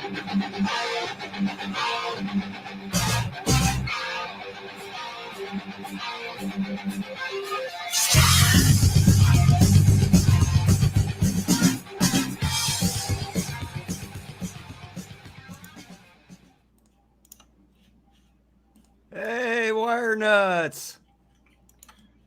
Hey, wire nuts.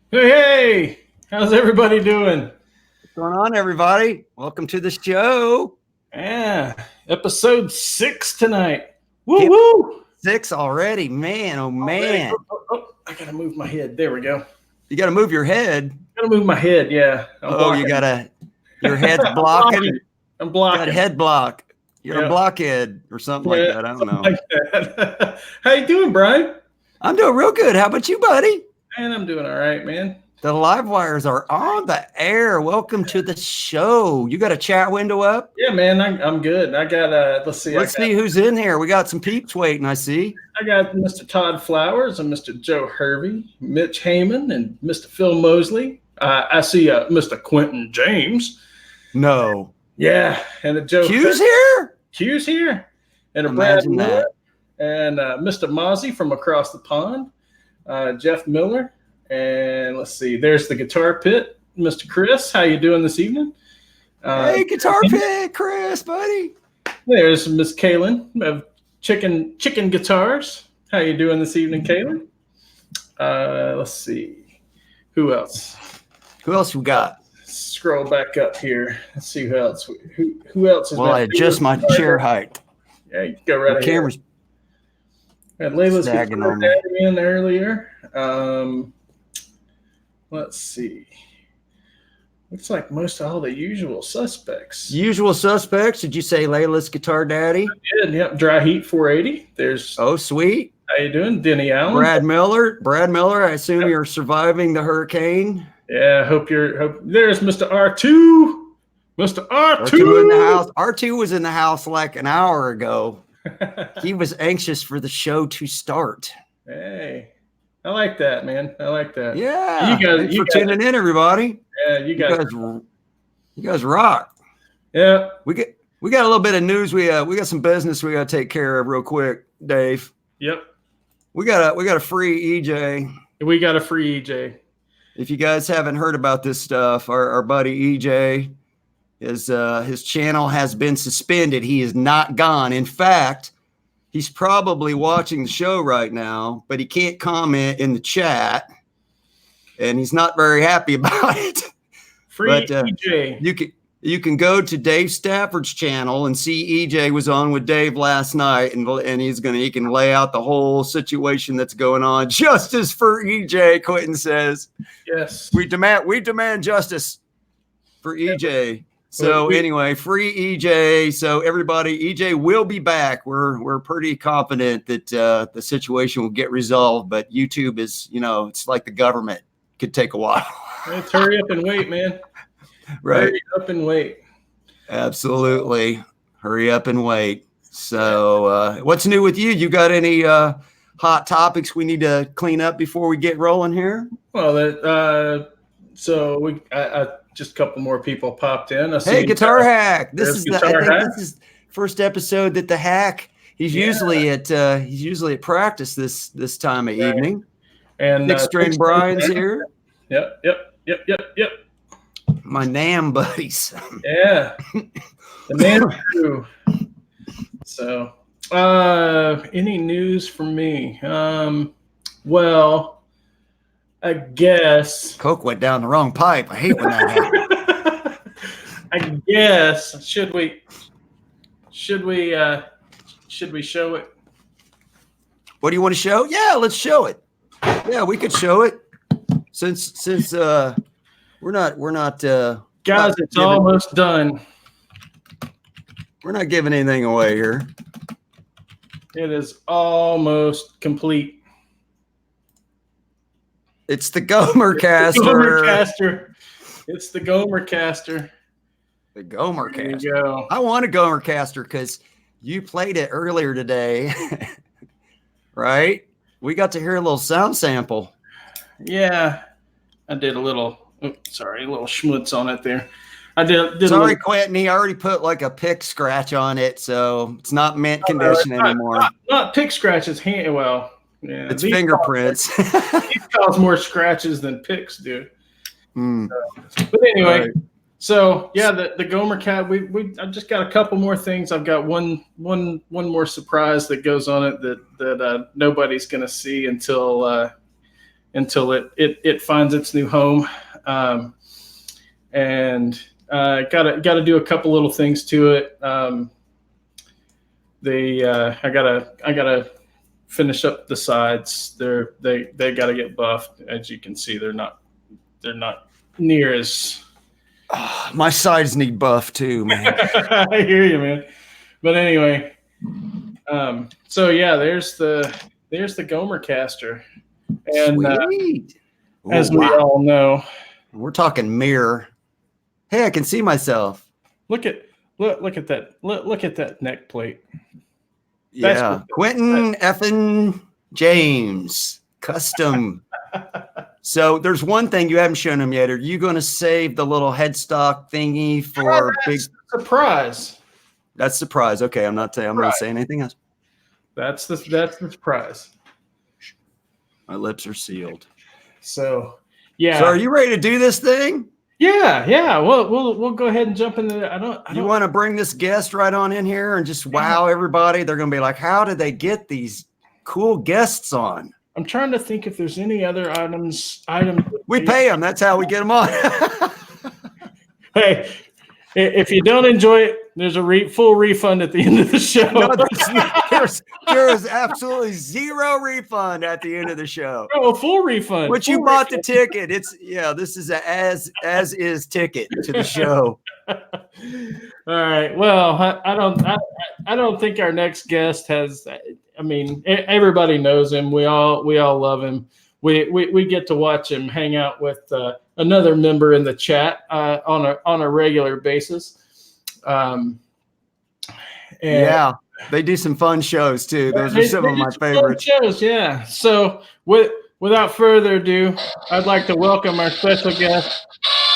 Hey, how's everybody doing? What's going on, everybody? Welcome to the show. Yeah, episode 6 tonight. Woo woo! 6 already, man. Oh man! I gotta move my head. There we go. You got to move your head. Gotta move my head. Yeah. You gotta. Your head's blocking. I'm blocking. Got head block. You're a blockhead or something like that. I don't know. Like that. How you doing, Brian? I'm doing real good. How about you, buddy? Man, I'm doing all right, man. The live wires are on the air. Welcome to the show. You got a chat window up? Yeah, man, I'm good. I got let's see who's in here. We got some peeps waiting, I see. I got Mr. Todd Flowers and Mr. Joe Hervey, Mitch Heyman, and Mr. Phil Mosley. I see Mr. Quentin James. No. Yeah, and a Joe Q's here? Q's here. And a Imagine Brad Miller. that. And Mr. Mozzie from across the pond, Jeff Miller, and let's see, there's the Guitar Pit, Mr. Chris. How you doing this evening? Hey, Guitar Pit, Chris, buddy. There's Miss Kaylin of Chicken Guitars. How you doing this evening, Kaylin? Let's see, who else? Who else we got? Scroll back up here. Let's see who else. Who else is? Well, I adjust my chair height. Yeah, you go right ahead. Camera's. And Layla's Guitar Daddy in earlier. Let's see. Looks like most all the usual suspects. Usual suspects? Did you say Layla's Guitar Daddy? I did, yep. Dry Heat 480. There's. Oh, sweet. How you doing? Denny Allen. Brad Miller, I assume you're surviving the hurricane. Yeah, hope there's Mr. R2. Mr. R2 in the house. R2 was in the house like an hour ago. He was anxious for the show to start. Hey, I like that, man. I like that. Yeah. Thanks for tuning in, everybody. Yeah, you guys rock. Yeah. We got a little bit of news. We got some business we got to take care of real quick, Dave. Yep. We got a free EJ. We got a free EJ. If you guys haven't heard about this stuff, our buddy EJ. His channel has been suspended. He is not gone. In fact, he's probably watching the show right now, but he can't comment in the chat, and he's not very happy about it. Free EJ. You can go to Dave Stafford's channel and see EJ was on with Dave last night, and he can lay out the whole situation that's going on. Justice for EJ, Quentin says. Yes. We demand justice for EJ. So anyway, free EJ. So everybody, EJ will be back. We're pretty confident that the situation will get resolved. But YouTube is, it's like the government. Could take a while. Let's hurry up and wait, man. Right. Hurry up and wait. Absolutely. Hurry up and wait. So what's new with you? You got any hot topics we need to clean up before we get rolling here? Well, just a couple more people popped in. Hey, Guitar Hack! This is first episode that the Hack. He's usually at practice this time of evening. And Six String Brian's here. Yep. My NAM buddies. Yeah, the NAM crew. So, any news from me? Well. I guess Coke went down the wrong pipe. I hate when that happens. I guess should we show it? What do you want to show? Yeah, let's show it. Yeah, we could show it. Since we're not guys, it's almost done. We're not giving anything away here. It is almost complete. It's the Gomercaster. It's the Gomercaster. The Gomercaster. There you go. I want a Gomercaster because you played it earlier today, right? We got to hear a little sound sample. Yeah, I did a little schmutz on it there. I did Sorry, Quentin. He already put like a pick scratch on it, so it's not mint condition anymore. Not pick scratches. Well, yeah, it's fingerprints. These cause more scratches than picks do. Mm. But anyway, right. So yeah, the Gomer cat. I just got a couple more things. I've got one more surprise that goes on it that nobody's gonna see until it finds its new home, and gotta do a couple little things to it. I gotta finish up the sides. They gotta get buffed. As you can see, they're not near as. My sides need buff too, man. I hear you, man. But anyway, so yeah, there's the Gomer caster, and as we all know, we're talking mirror. Hey, I can see myself. Look at that. Look at that neck plate. Yeah, Quentin effing James custom. So there's one thing you haven't shown him yet. Are you going to save the little headstock thingy for big surprise? That's surprise. Okay, I'm not going to say anything else. That's the surprise. My lips are sealed. So yeah. So are you ready to do this thing? Yeah. We'll go ahead and jump into that. I don't. You want to bring this guest right on in here and just wow everybody? They're going to be like, how did they get these cool guests on? I'm trying to think if there's any other items. We pay them. That's how we get them on. Hey, if you don't enjoy it, there's a full refund at the end of the show. No, there is absolutely zero refund at the end of the show. Oh, a full refund. But you bought the ticket. This is a as is ticket to the show. All right. Well, I don't think our next guest has. I mean, everybody knows him. We all love him. We get to watch him hang out with another member in the chat on a regular basis. Yeah, they do some fun shows too. Those are some of my favorite shows. Yeah. So without further ado, I'd like to welcome our special guest,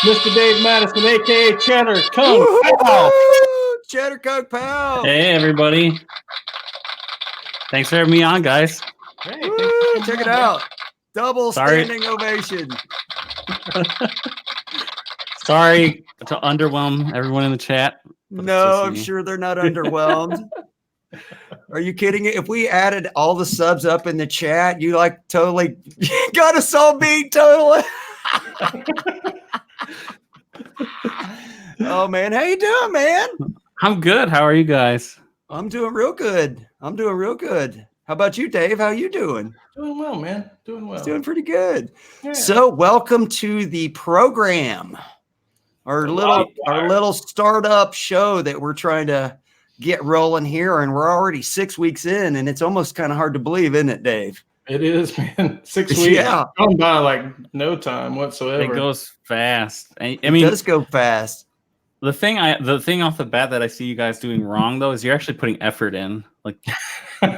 Mr. Dave Madison, aka Cheddar Kung Pao. Cheddar Kung Pao. Hey everybody. Thanks for having me on, guys. Hey, check it out. Double standing ovation. Sorry to underwhelm everyone in the chat. No, I'm sure they're not underwhelmed. Are you kidding? If we added all the subs up in the chat, you like totally got us all beat totally. Oh man, how you doing, man? I'm good. How are you guys? I'm doing real good. How about you, Dave? How you doing? Doing well, man. Doing well. It's doing pretty good. Yeah. So, welcome to the program. Our little startup show that we're trying to get rolling here, and we're already 6 weeks in, and it's almost kind of hard to believe, isn't it, Dave? It is, man. 6 weeks. Yeah, gone by like no time whatsoever. It goes fast. I mean, it does go fast. The thing off the bat that I see you guys doing wrong though is you're actually putting effort in. Like,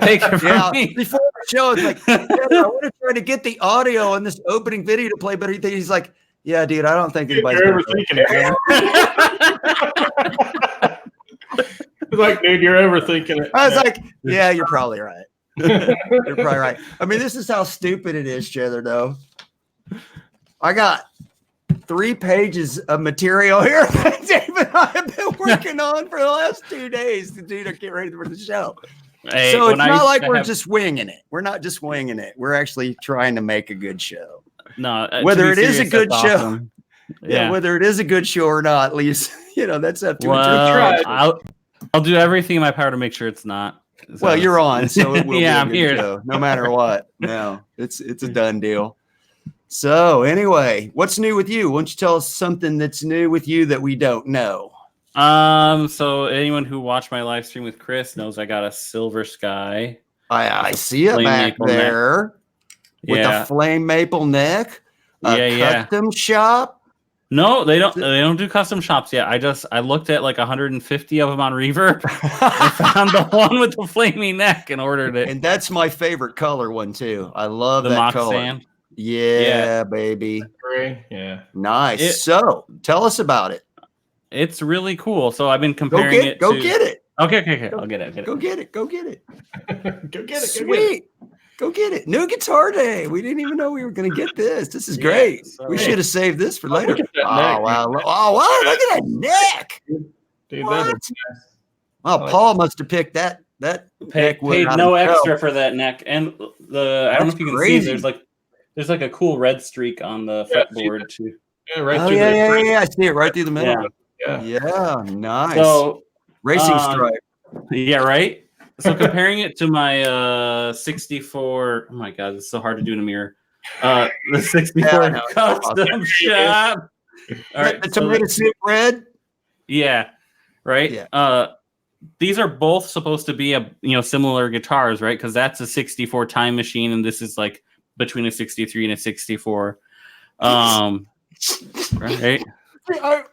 take it from me. Before the show, it's like, I want to try to get the audio on this opening video to play, but he's like, yeah, dude, I don't think anybody's overthinking it. Like, dude, you're overthinking it. I was like, yeah, you're probably right. You're probably right. I mean, this is how stupid it is, Cheddar, though. I got 3 pages of material here that Dave and I have been working on for the last 2 days to get ready for the show. Hey, so it's not like we're just winging it. We're not just winging it. We're actually trying to make a good show. No, whether it is a good show, awesome. Yeah, whether it is a good show or not, at least that's up to I'll do everything in my power to make sure it's not. So. Well, you're on, so it will be I'm here. Show, no matter what. No, it's a done deal. So anyway, what's new with you? Why don't you tell us something that's new with you that we don't know? So anyone who watched my live stream with Chris knows I got a silver sky. I see it back there with a flame maple neck. Custom shop. No, they don't do custom shops yet. I looked at like 150 of them on Reverb. I found the one with the flaming neck and ordered it. And that's my favorite color one too. I love the that mock color. Sand. Yeah, baby. Gray. Yeah. Nice. So tell us about it. it's really cool. So I've been comparing it. Go get it. Okay. I'll get it. Go get it. Go get it. Sweet. Go get it. New guitar day. We didn't even know we were going to get this. This is great. So we should have saved this for later. Wow. Oh, wow. Look at that neck. Dude, What? that is nice. Oh, Paul must have picked that. Paid no extra for that neck. And I don't know if you can see, there's like a cool red streak on the fretboard too. Yeah, right. Yeah. I see it right through the middle. Yeah. Nice. So racing stripe. Yeah, right. So comparing it to my 64, oh my god, it's so hard to do in a mirror. The 64 custom shop. All right, the tomato soup red. Yeah, right. Yeah. These are both supposed to be similar guitars, right? Because that's a 64 Time Machine, and this is like between a 63 and a 64. Right.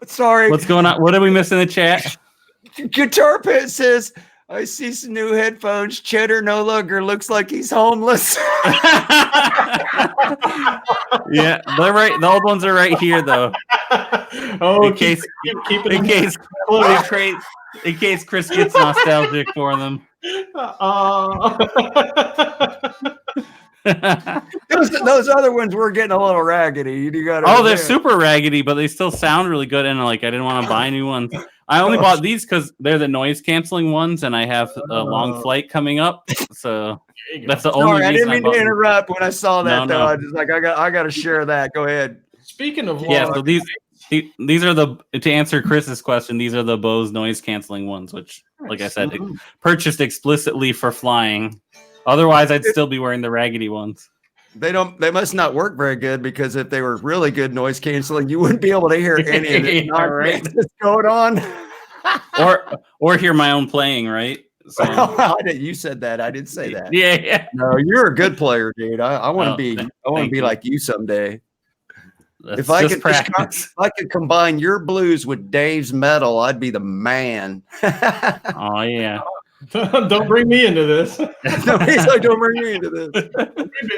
Sorry. What's going on? What did we miss in the chat? Guitar Pit says, I see some new headphones. Cheddar no longer looks like he's homeless. Yeah, they're right. The old ones are right here, though. Oh, in case Chris gets nostalgic for them. Those other ones were getting a little raggedy. You got. They're super raggedy, but they still sound really good. And I didn't want to buy new ones. I only bought these because they're the noise canceling ones, and I have a long flight coming up. So that's the only reason. I didn't mean to interrupt when I saw that. No. I was like, I got to share that. Go ahead. Speaking of so these are to answer Chris's question. These are the Bose noise canceling ones, which, like I said, purchased explicitly for flying. Otherwise, I'd still be wearing the raggedy ones. They must not work very good, because if they were really good noise canceling, you wouldn't be able to hear any of it that's going on. or hear my own playing, right? So you said that. I didn't say that. Yeah. No, you're a good player, dude. I want to be. I want to be like you someday. If I could combine your blues with Dave's metal, I'd be the man. Oh yeah. Don't bring me into this. No, he's like, don't bring me into this.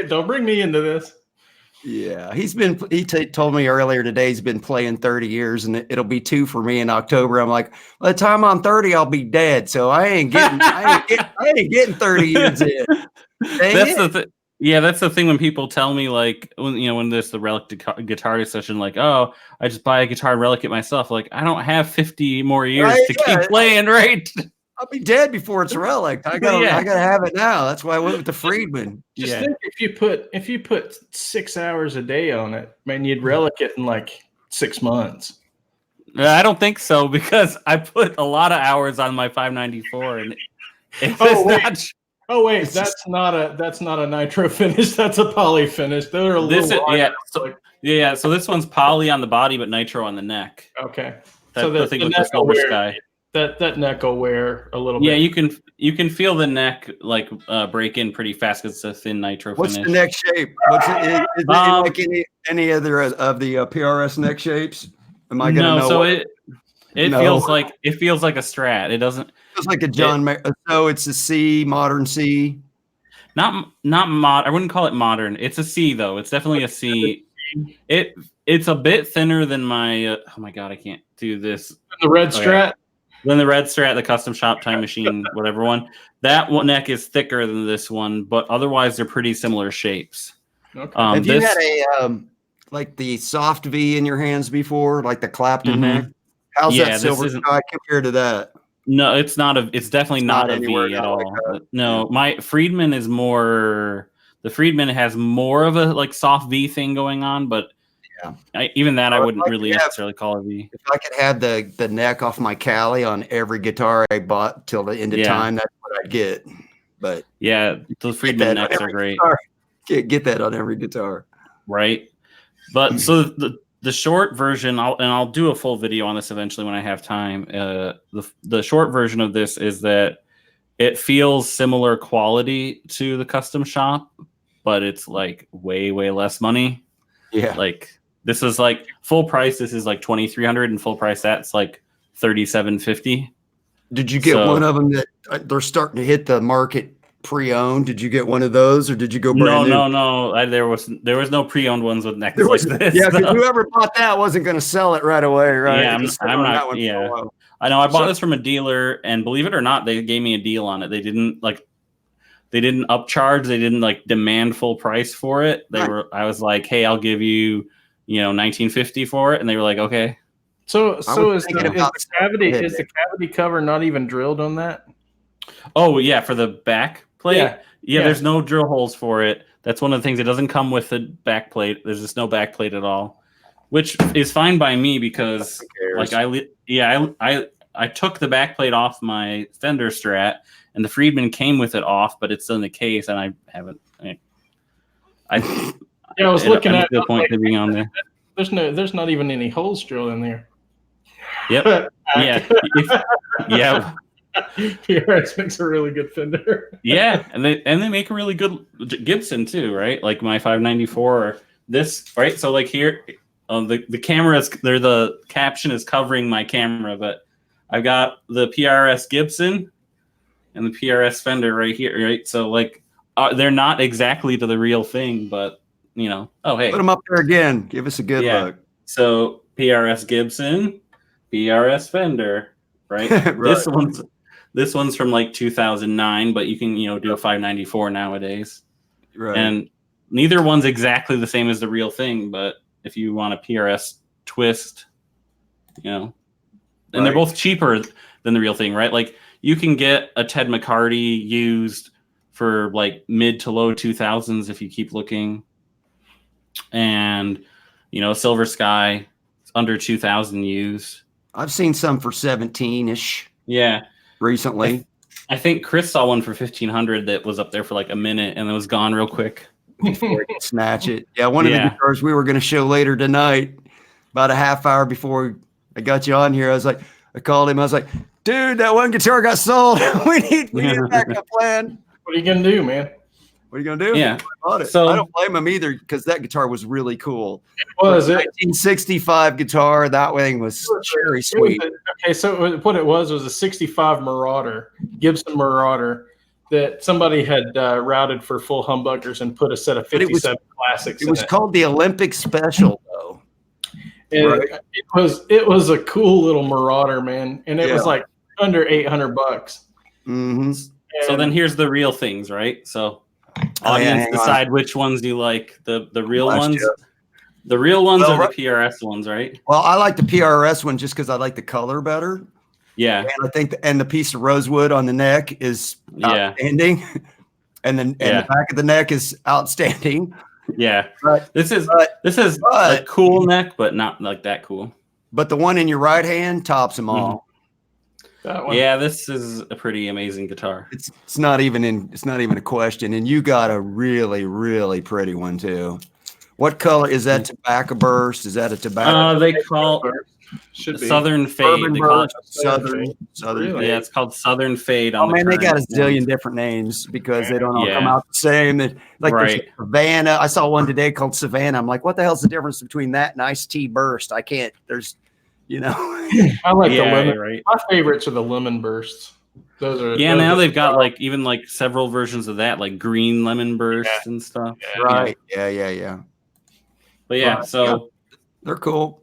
Don't bring me into this. Yeah, he told me earlier today he's been playing 30 years, and it'll be 2 for me in October. I'm like, by the time I'm 30, I'll be dead. So I ain't getting 30 years in. That's the thing when people tell me, like, when there's the Relic guitar discussion, like, oh, I just buy a guitar and Relic it myself. Like, I don't have 50 more years to keep playing, right? I'll be dead before it's a Relic. I gotta have it now. That's why I went with the Friedman. Just think, if you put 6 hours a day on it, man, you'd Relic it in like 6 months. I don't think so, because I put a lot of hours on my 594, and that's not a nitro finish. That's a poly finish. They're a little So this one's poly on the body, but nitro on the neck. Okay. So the thing with the Silver Sky. That neck will wear a little bit. Yeah, you can feel the neck break in pretty fast because it's a thin nitro What's finish. the neck shape? Is it like any other of the PRS neck shapes? Am I gonna know? So it feels like a Strat. It doesn't. It feels like a John. So it's a C, modern C. Not mod. I wouldn't call it modern. It's a C though. It's definitely a C. It's a bit thinner than my. Oh my god, I can't do this. The red Strat. Then the red Strat, the custom shop Time Machine, whatever one. That one neck is thicker than this one, but otherwise they're pretty similar shapes. Okay. Have you had a like the soft V in your hands before, like the Clapton neck? How's that Silver Sky compared to that? No, it's not a. It's definitely not a V at all. No, my Friedman is more. The Friedman has more of a like soft V thing going on, but. Even that I wouldn't really necessarily call a V. If I could have the neck off my Cali on every guitar I bought till the end of time, that's what I'd get. But yeah, those Friedman necks are great. Can't get that on every guitar, right? But so the short version, I'll do a full video on this eventually when I have time. The short version of this is that it feels similar quality to the custom shop, but it's like way less money. Yeah, like. This is like full price. This is like $2,300, and full price that's like $3,750. Did you get one of them that they're starting to hit the market pre-owned? Did you get one of those, or did you go brand new? No. There was no pre-owned ones with necks like this. Yeah, because whoever bought that wasn't going to sell it right away, right? Yeah, I'm not. Yeah, I know. I bought this from a dealer, and believe it or not, they gave me a deal on it. They didn't upcharge. They didn't demand full price for it. I was like, hey, I'll give you, $19.50 for it, and they were like, okay. So is the cavity cover not even drilled on that? Oh yeah, for the back plate. Yeah, there's no drill holes for it. That's one of the things. It doesn't come with the back plate. There's just no back plate at all, which is fine by me because I took the back plate off my Fender Strat, and the Friedman came with it off, but it's still in the case, and I haven't. I was looking at the point of being on there. There's not even any holes drilled in there. Yep. Yeah. PRS makes a really good Fender. Yeah, and they make a really good Gibson too, right? Like my 594 or this, right? So here, the camera the caption is covering my camera, but I've got the PRS Gibson and the PRS Fender right here, right? So they're not exactly to the real thing, but oh hey, put them up there again. Give us a good look. So PRS Gibson, PRS Fender, right? Right. This one's from 2009, but you can do a 594 nowadays, right? And neither one's exactly the same as the real thing, but if you want a PRS twist, and they're both cheaper than the real thing, right? You can get a Ted McCarty used for mid to low 2000s if you keep looking, and Silver Sky under 2000 used. I've seen some for 17-ish. Yeah. Recently, I think Chris saw one for 1500 that was up there for a minute and it was gone real quick before he could snatch it. Yeah, one of the guitars we were going to show later tonight, about a half hour before I got you on here, I called him. I was like, dude, that one guitar got sold. we need a backup plan. What are you gonna do, man? What are you gonna do? Yeah, so I don't blame him either because that guitar was really cool. It was a 1965 guitar. That thing was cherry sweet. So what it was a 65 Marauder, Gibson Marauder, that somebody had routed for full humbuckers and put a set of 57 classics. It was called the Olympic Special, though. And it was a cool little Marauder, man, and it was under $800. Mm-hmm. So then here's the real things, right? So. Audience decide which ones you like. The real ones. The real ones are the PRS ones, right? Well, I like the PRS one just because I like the color better. Yeah, and I think the piece of rosewood on the neck is outstanding, and the back of the neck is outstanding. Yeah, this is a cool neck, but not that cool. But the one in your right hand tops them all. Mm-hmm. Yeah, this is a pretty amazing guitar. It's not even a question. And you got a really, really pretty one too. What color is that? Tobacco burst? Is that a tobacco? They call it Southern Fade. They call it Southern. Really? Yeah, it's called Southern Fade. They got a zillion different names because they don't all come out the same. There's Savannah. I saw one today called Savannah. I'm like, what the hell's the difference between that and Ice Tea Burst? I can't. There's. I like the lemon. Right. My favorites are the lemon bursts. Those are now they've got even several versions of that, like green lemon bursts and stuff. Yeah, right. Yeah. But so they're cool.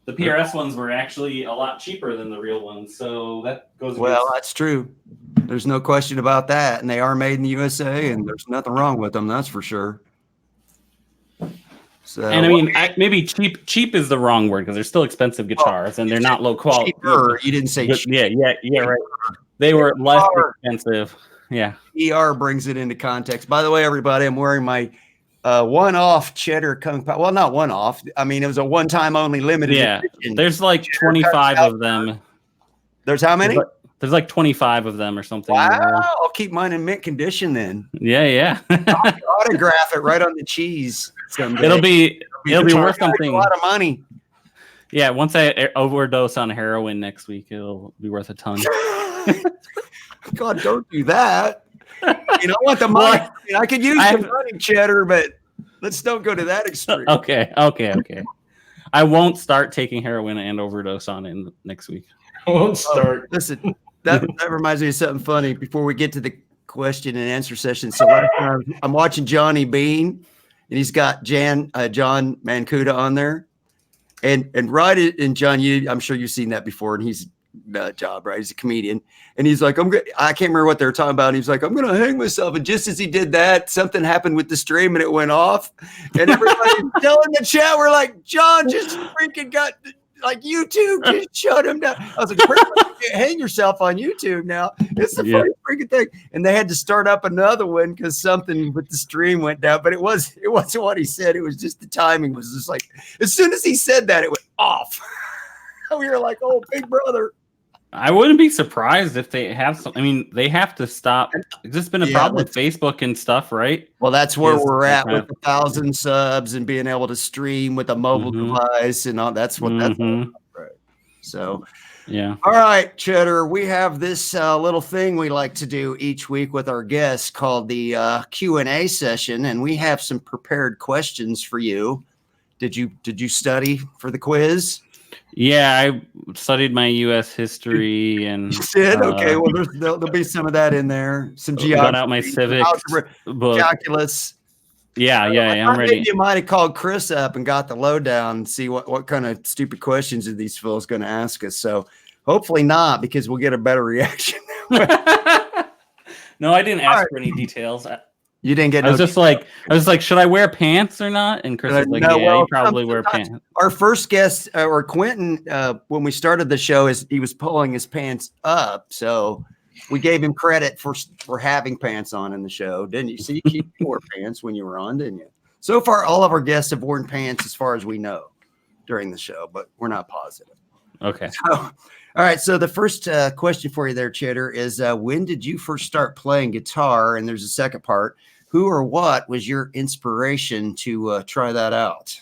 The PRS ones were actually a lot cheaper than the real ones, so that goes. Well, that's true. There's no question about that, and they are made in the USA, and there's nothing wrong with them. That's for sure. So, and I mean, maybe cheap is the wrong word because they're still expensive guitars and they're not low quality. Cheaper. You didn't say cheap. Yeah, right. They were less expensive. Yeah. ER brings it into context. By the way, everybody, I'm wearing my one-off Cheddar Kung Pao. Well, not one-off. I mean, it was a one-time only limited edition. There's 25 of them. There's how many? There's 25 of them or something. Wow. I'll keep mine in mint condition then. Yeah. I'll autograph it right on the cheese someday. It'll be worth something. A lot of money. Yeah, once I overdose on heroin next week, it'll be worth a ton. God, don't do that. I want the money. I could use the money, Cheddar, but let's don't go to that extreme. Okay. I won't start taking heroin and overdose on it next week. I won't start. Listen, that reminds me of something funny. Before we get to the question and answer session. So last time I'm watching Johnny Bean, and he's got John Mancuda on there, and right in John, I'm sure you've seen that before, and he's job, right? He's a comedian, and he's like, I can't remember what they were talking about. And he's like, I'm gonna hang myself. And just as he did that, something happened with the stream, and it went off. And everybody telling the chat, we're like, John just freaking got like YouTube just shut him down. I was like, you can't hang yourself on YouTube now. It's the funny freaking thing. And they had to start up another one because something with the stream went down. But it wasn't what he said. It was just the timing was just like, as soon as he said that, it went off. We were like, oh, big brother. I wouldn't be surprised if they have some. I mean, they have to stop. There's been a problem with Facebook and stuff, right? Well, that's where we're at with 1,000 subs and being able to stream with a mobile device and all. That's what that's all about, right. So, yeah. All right, Cheddar. We have this little thing we like to do each week with our guests called the Q&A session, and we have some prepared questions for you. Did you study for the quiz? Yeah, I studied my U.S. history and. You did? Okay, well, there'll be some of that in there. Some geography. Got out my civics book. Calculus. Yeah, I'm ready. You might have called Chris up and got the lowdown and see what kind of stupid questions are these fools going to ask us. So hopefully not, because we'll get a better reaction. No, I didn't ask for any details. You didn't get. I was just like, should I wear pants or not? And Chris was like, you probably wear pants. Our first guest, or Quentin, when we started the show, he was pulling his pants up, so we gave him credit for having pants on in the show, didn't you? See, you wore pants when you were on, didn't you? So far, all of our guests have worn pants, as far as we know, during the show, but we're not positive. Okay. So, all right. So the first question for you there, Cheddar, is when did you first start playing guitar? And there's a second part. Who or what was your inspiration to try that out?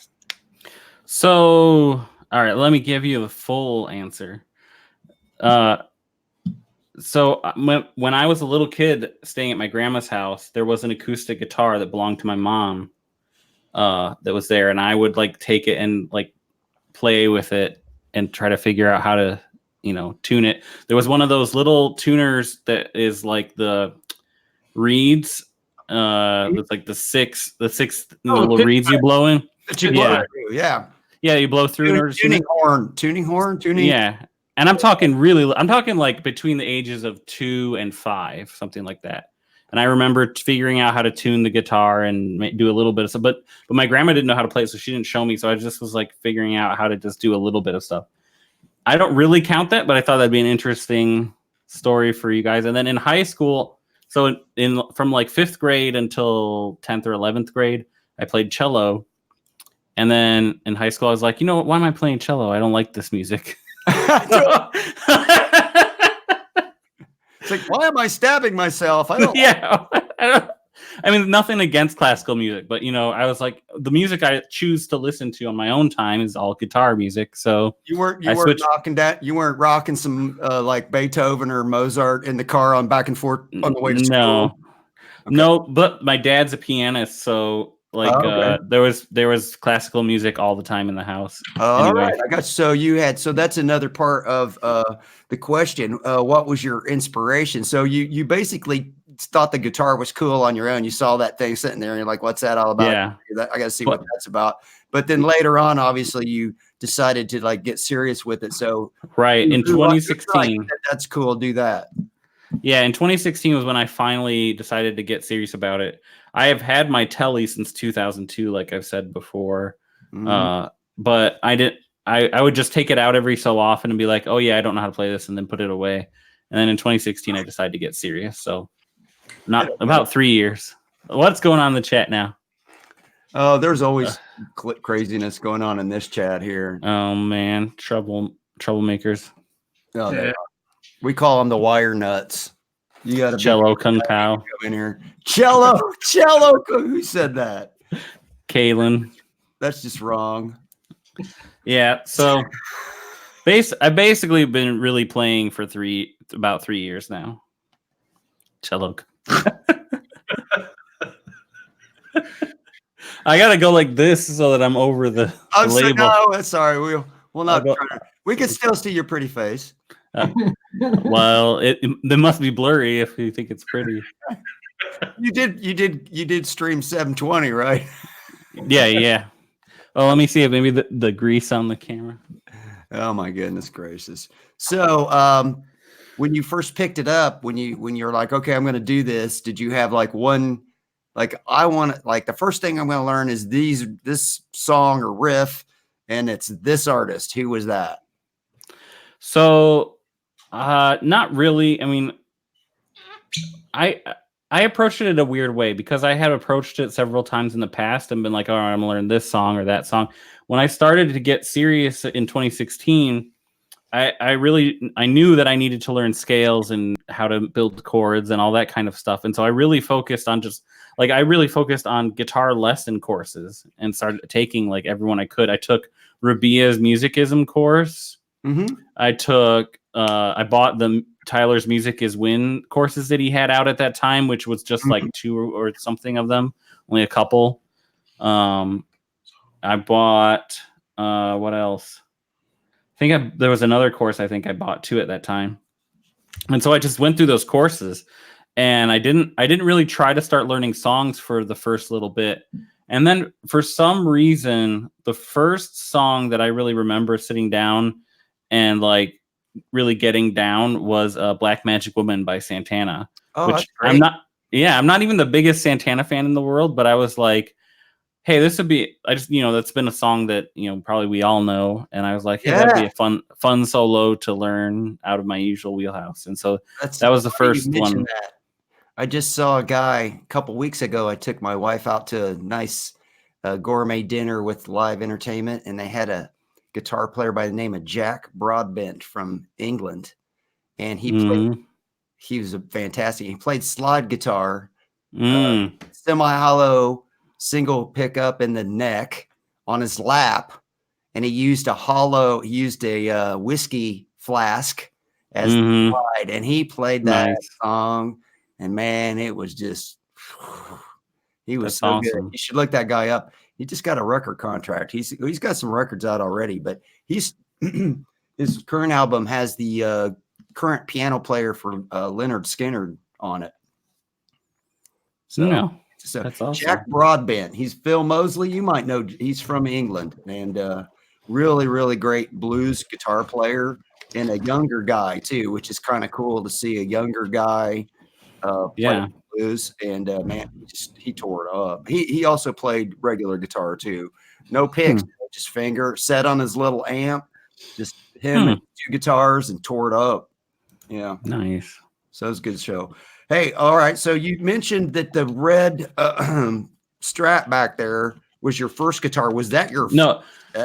So, all right, let me give you a full answer. So when I was a little kid staying at my grandma's house, there was an acoustic guitar that belonged to my mom that was there. And I would like take it and like play with it and try to figure out how to, tune it. There was one of those little tuners that is like the reeds. It's like the six little reeds you blow in. That you blow through, yeah, you blow through. Tuning horn. Yeah, and I'm talking like between the ages of 2 and 5, something like that. And I remember figuring out how to tune the guitar and do a little bit of stuff. But my grandma didn't know how to play it, so she didn't show me. So I just was like figuring out how to just do a little bit of stuff. I don't really count that, but I thought that'd be an interesting story for you guys. And then in high school. So from like 5th grade until 10th or 11th grade, I played cello. And then in high school, I was like, you know what? Why am I playing cello? I don't like this music. It's like, why am I stabbing myself? I don't. Yeah. I mean, nothing against classical music, but I was like, the music I choose to listen to on my own time is all guitar music. So you weren't rocking that. You weren't rocking some like Beethoven or Mozart in the car on back and forth on the way to school. No, but my dad's a pianist, so like there was classical music all the time in the house. All right, I got so that's another part of the question. What was your inspiration? So you basically thought the guitar was cool on your own. You saw that thing sitting there and you're like, what's that all about? Yeah. I got to see what that's about. But then later on, obviously you decided to like get serious with it. So in 2016, like, that's cool. Do that. Yeah. In 2016 was when I finally decided to get serious about it. I have had my telly since 2002, like I've said before. But I would just take it out every so often and be like, oh yeah, I don't know how to play this, and then put it away. And then in 2016, I decided to get serious. So about 3 years. What's going on in the chat now? Oh, there's always craziness going on in this chat here. Oh man, troublemakers. Oh, yeah. We call them the wire nuts. You got to Cello Kung Pao in here. Cello. Who said that? Kaylin. That's just wrong. Yeah. So I've basically been really playing for about 3 years now. Cello. I gotta go like this so that I'm over the label. No, sorry, we'll not. We can still see your pretty face. Well, it must be blurry if you think it's pretty. You did stream 720, right? Yeah. Oh, let me see if maybe the grease on the camera. Oh my goodness gracious. So when you first picked it up, when you're like, okay, I'm gonna do this, did you have like one, like I want, like the first thing I'm gonna learn is this song or riff, and it's this artist? Who was that? So not really. I mean, I approached it in a weird way because I had approached it several times in the past and been like, all right, I'm gonna learn this song or that song. When I started to get serious in 2016, I knew that I needed to learn scales and how to build chords and all that kind of stuff. And so I really focused on guitar lesson courses and started taking like everyone I could. I took Rabia's musicism course. Mm-hmm. I bought the Tyler's Music is Win courses that he had out at that time, which was just like 2 or something of them, only a couple. I bought what else? There was another course I think I bought too at that time. And so I just went through those courses, and I didn't really try to start learning songs for the first little bit. And then for some reason, the first song that I really remember sitting down and like really getting down was Black Magic Woman by Santana. Oh, which that's great. I'm not even the biggest Santana fan in the world, but I was like, hey, this would be, that's been a song that, probably we all know. And I was like, hey, that'd be a fun solo to learn out of my usual wheelhouse. And so that was the first one. That. I just saw a guy a couple weeks ago. I took my wife out to a nice gourmet dinner with live entertainment, and they had a guitar player by the name of Jack Broadbent from England. And he was a fantastic. He played slide guitar, semi-hollow, single pickup in the neck on his lap, and he used a whiskey flask as the slide, and he played that song, and man, it was just he was so awesome. Good. You should look that guy up. He just got a record contract. He's got some records out already, but his current album has the current piano player for Leonard Skinner on it. So that's awesome. Jack Broadbent. He's Phil Mosley. You might know. He's from England, and really, really great blues guitar player, and a younger guy too, which is kind of cool to see a younger guy play blues. And man, he tore it up. He also played regular guitar too. No picks, just finger set on his little amp. Just him and 2 guitars, and tore it up. Yeah, nice. So it was a good show. Hey, all right. So you mentioned that the red Strat back there was your first guitar. Was that your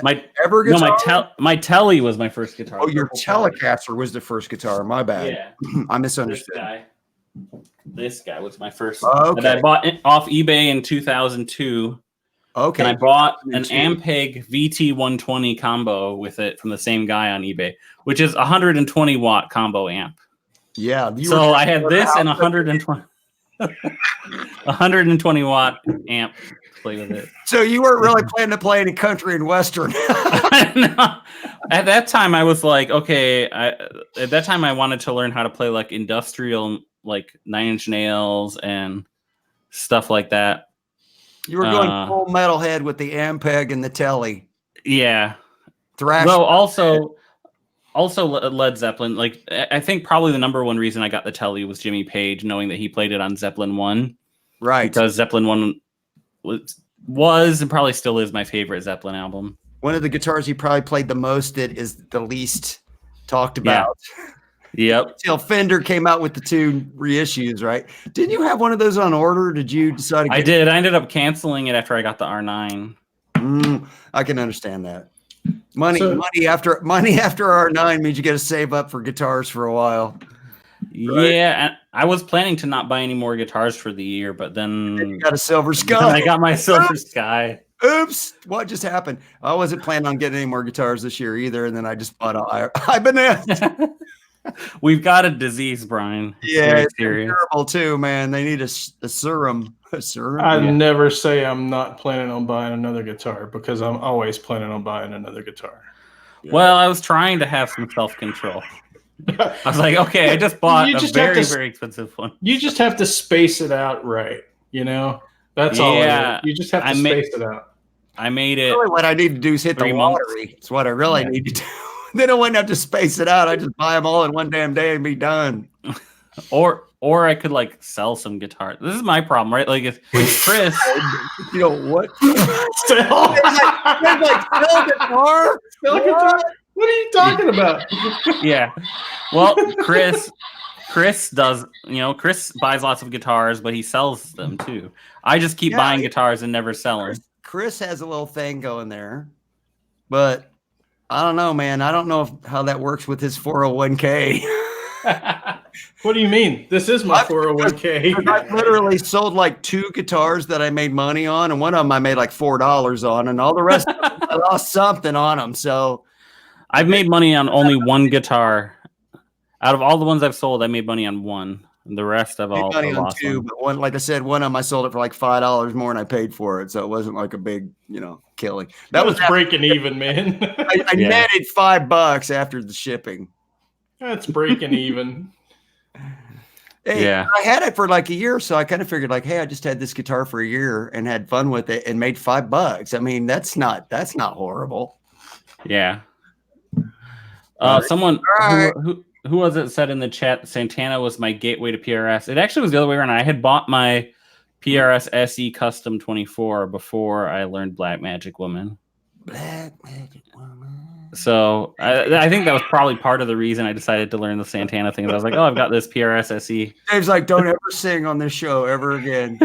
my guitar? My Telly was my first guitar. Oh, your Telecaster was the first guitar. My bad. Yeah, I misunderstood. This guy was my first. That I bought off eBay in 2002. Okay. And I bought an Ampeg VT120 combo with it from the same guy on eBay, which is a 120 watt combo amp. Yeah. So I had this and 120 watt amp to play with it. So you weren't really planning to play any country and western. No. At that time, I was like, okay. At that time, I wanted to learn how to play like industrial, like 9 Inch Nails and stuff like that. You were going full metalhead with the Ampeg and the Telly. Yeah. Thrash. Well, also Led Zeppelin. Like, I think probably the number one reason I got the Telly was Jimmy Page, knowing that he played it on Zeppelin 1. Right. Because Zeppelin 1 was and probably still is my favorite Zeppelin album. One of the guitars he probably played the most that is the least talked about. Yep. Until Fender came out with the 2 reissues, right? Didn't you have one of those on order? Did you decide to get I did. I ended up canceling it after I got the R9. I can understand that. Money after R9 means you got to save up for guitars for a while. Right? Yeah, and I was planning to not buy any more guitars for the year, but then you got a Silver Sky. I got my Silver Sky. Oops! What just happened? I wasn't planning on getting any more guitars this year either, and then I just bought a Ibanez. We've got a disease, Brian. Yeah, it's terrible too, man. They need a serum. I never say I'm not planning on buying another guitar, because I'm always planning on buying another guitar. Well, I was trying to have some self-control. I was like, okay, I just bought a very, very expensive one. You just have to space it out right, you know? That's all it is. You just have to space it out. I made it. Really, what I need to do is hit the lottery. It's what I really need to do. Then I wouldn't have to space it out. I just buy them all in one damn day and be done. Or I could like sell some guitars. This is my problem, right? Like if Chris, you know what? Sell guitar? What are you talking about? Yeah. Well, Chris does, Chris buys lots of guitars, but he sells them too. I just keep buying guitars and never sell them. Chris has a little thing going there, but I don't know, man. I don't know how that works with his 401k. What do you mean? This is my 401k. I literally sold like 2 guitars that I made money on, and one of them I made like $4 on, and all the rest of them, I lost something on them. So I've made money on only one guitar. Out of all the ones I've sold, I made money on one. The rest I've all lost 2, but one, like I said, one of them I sold it for like $5 more than I paid for it, so it wasn't like a big, killing. That was breaking even, man. I netted $5 after the shipping. That's breaking even. Hey, I had it for like a year, so I kind of figured like, hey, I just had this guitar for a year and had fun with it and made $5. I mean, that's not horrible. Yeah. Someone who was it said in the chat, Santana was my gateway to PRS. It actually was the other way around. I had bought my PRS SE Custom 24 before I learned Black Magic Woman. Black Magic Woman. So I think that was probably part of the reason I decided to learn the Santana thing. I was like, oh, I've got this PRS SE. Dave's like, don't ever sing on this show ever again.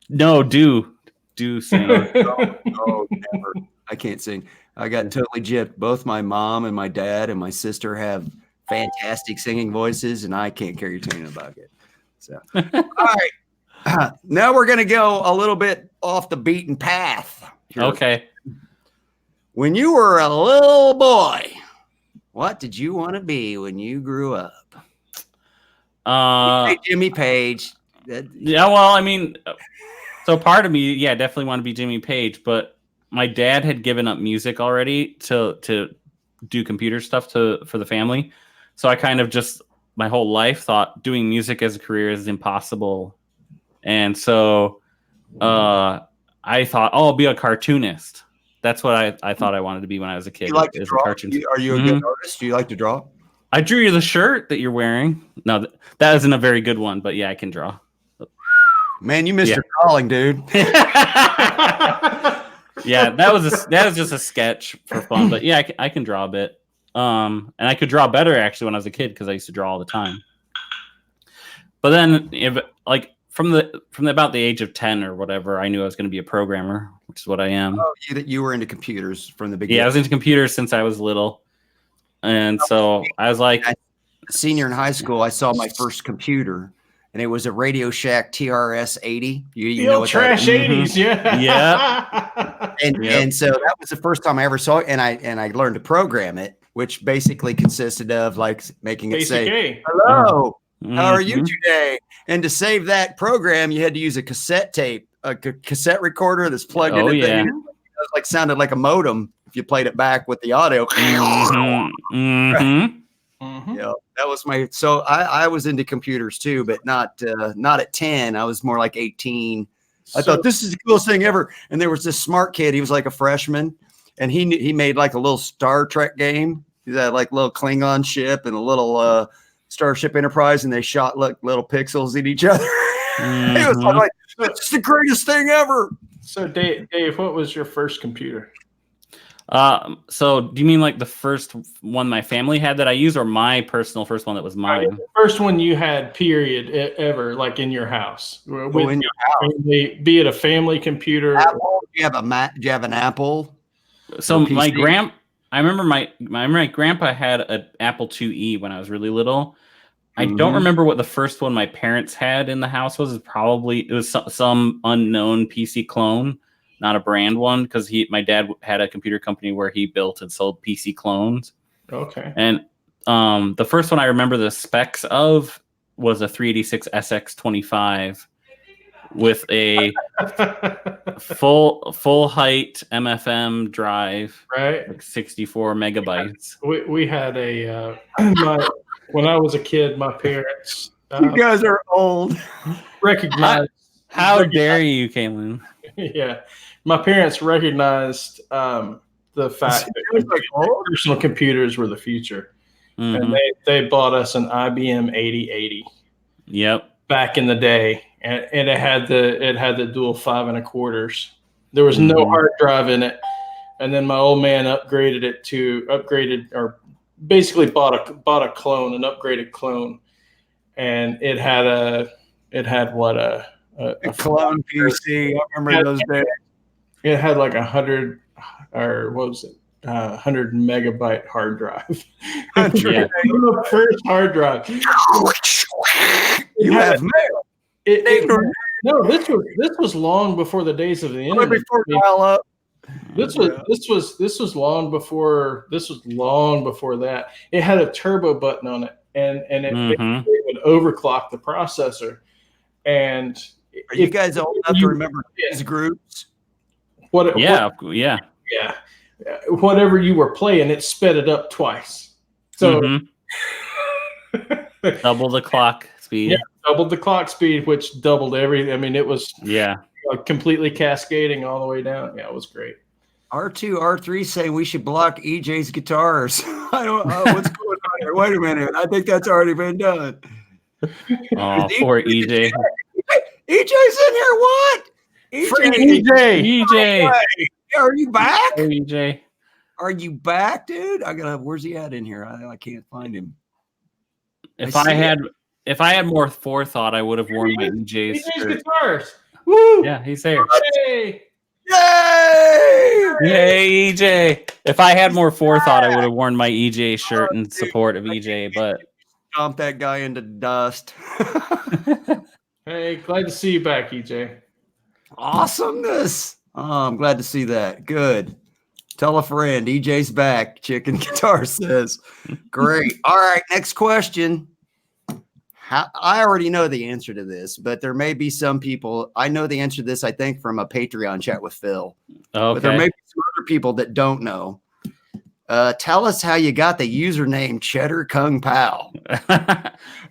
No, do sing. No, never. I can't sing. I got totally gypped. Both my mom and my dad and my sister have fantastic singing voices, and I can't carry a tune in a bucket. So, all right. Now we're going to go a little bit off the beaten path. Here. Okay. When you were a little boy, what did you want to be when you grew up? Jimmy Page. Yeah, well, I mean, so part of me, definitely want to be Jimmy Page, but my dad had given up music already to do computer stuff for the family. So I kind of just my whole life thought doing music as a career is impossible. And so I thought, I'll be a cartoonist. That's what I thought I wanted to be when I was a kid. You like to draw? Are you a good Mm-hmm. artist? Do you like to draw? I drew you the shirt that you're wearing. No, that isn't a very good one, but yeah, I can draw. Man, you missed your calling, dude. Yeah, that was just a sketch for fun, but yeah, I can draw a bit. And I could draw better actually when I was a kid because I used to draw all the time. But then, from about the age of 10 or whatever, I knew I was going to be a programmer, which is what I am. Oh, you were into computers from the beginning. Yeah, I was into computers since I was little, and so I was like, senior in high school, I saw my first computer. And it was a Radio Shack TRS-80. You know what trash that is? 80s, yeah. And so that was the first time I ever saw it, and I learned to program it, which basically consisted of like making it say, "Hello, how are you today?" And to save that program, you had to use a cassette tape, a cassette recorder that's plugged into the thing. It was like sounded like a modem if you played it back with the audio. Yeah, that was so I was into computers too, but not at 10. I was more like 18. I thought this is the coolest thing ever. And there was this smart kid. He was like a freshman, and he made like a little Star Trek game. He had like a little Klingon ship and a little Starship Enterprise, and they shot little pixels at each other. It was like, that's the greatest thing ever. So Dave, what was your first computer? So do you mean like the first one my family had that I used, or my personal first one that was mine? The first one you had, period, ever, like in your house. In your house. Be it a family computer. Apple? Do you have an Apple? So I remember my grandpa had an Apple IIe when I was really little. I don't remember what the first one my parents had in the house was. It was some unknown PC clone. Not a brand one, because my dad had a computer company where he built and sold PC clones. Okay. And the first one I remember the specs of was a 386 SX25, with a full height MFM drive, right? like 64 megabytes. We had a when I was a kid, my parents You guys are old. recognized. How dare you, Kaylin? Yeah, my parents recognized the fact that personal computers were the future, and they bought us an IBM 8080. Yep. Back in the day, and it had the dual 5 1/4. There was no hard drive in it, and then my old man basically bought a clone, an upgraded clone, and it had a clone PC. I remember those days. It had like 100 or what was it? 100 megabyte hard drive. Yeah. The first hard drive. You have mail. No, this was long before the days of the internet. Before dial-up. This was long before that. It had a turbo button on it, and it would overclock the processor. And are you guys old enough to remember these groups? Yeah. Whatever you were playing, it sped it up twice. So double the clock speed. Yeah, doubled the clock speed, which doubled everything. I mean, it was completely cascading all the way down. Yeah, it was great. R2, R3 saying we should block EJ's guitars. I don't know what's going on here. Wait a minute. I think that's already been done. Oh, poor EJ. EJ's in here. What? EJ. Are you back? Hey, EJ. Are you back, dude? Where's he at in here? I can't find him. If I had more forethought, I would have worn my EJ's shirt. Guitars. Woo! Yeah, he's there. Yay! Yay, EJ! If I had more forethought, I would have worn my EJ shirt in support of EJ, but stomp that guy into dust. Hey, glad to see you back, EJ. Awesomeness. Oh, I'm glad to see that. Good. Tell a friend. EJ's back. Chicken Guitar says. Great. All right. Next question. I already know the answer to this, but there may be some people. I know the answer to this, I think, from a Patreon chat with Phil. Okay. But there may be some other people that don't know. Tell us how you got the username Cheddar Kung Pao.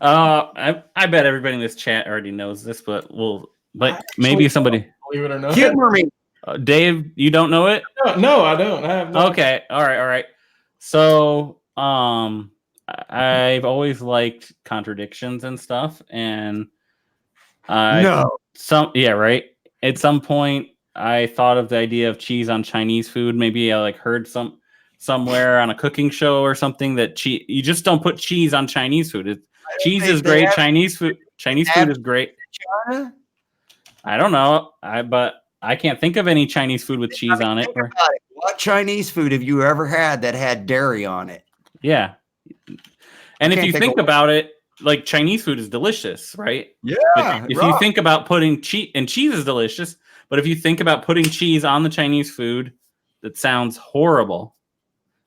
I bet everybody in this chat already knows this, but maybe somebody. Believe it or not. Humor me. Dave, you don't know it? No, I don't. I have no. Okay. All right. So, I've always liked contradictions and stuff, and right. At some point, I thought of the idea of cheese on Chinese food. Maybe I heard somewhere on a cooking show or something that you just don't put cheese on Chinese food. Cheese is great. Chinese food is great. China? I don't know. But I can't think of any Chinese food with cheese on it. What Chinese food have you ever had that had dairy on it? Yeah. And if you think about it, Chinese food is delicious, right? Yeah. But if you think about putting cheese, and cheese is delicious, but if you think about putting cheese on the Chinese food, that sounds horrible.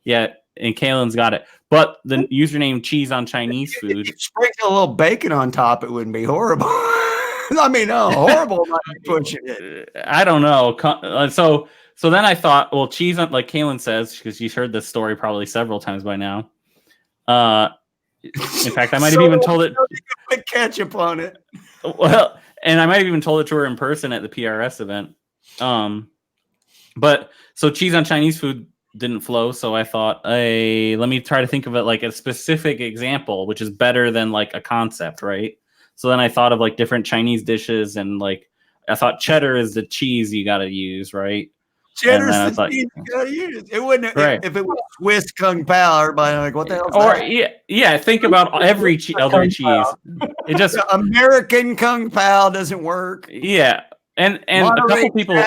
Yeah, and Kaylin's got it. But the username cheese on Chinese food. If you sprinkle a little bacon on top, it wouldn't be horrible. I mean, horrible might be pushing it. I don't know. So then I thought, well, cheese on, like Kaylin says, because she's heard this story probably several times by now. In fact, I might have even told it. Put ketchup on it. Well, and I might have even told it to her in person at the PRS event. But so cheese on Chinese food didn't flow, so I thought, hey, let me try to think of it like a specific example, which is better than a concept, right? So then I thought of different Chinese dishes, and I thought cheddar is the cheese you got to use, right? Cheddar's the cheese you got to use. It wouldn't if it was Swiss Kung Pao. Everybody what the hell? Or yeah. Think about every other cheese. It just American Kung Pao doesn't work. Yeah, and a couple people.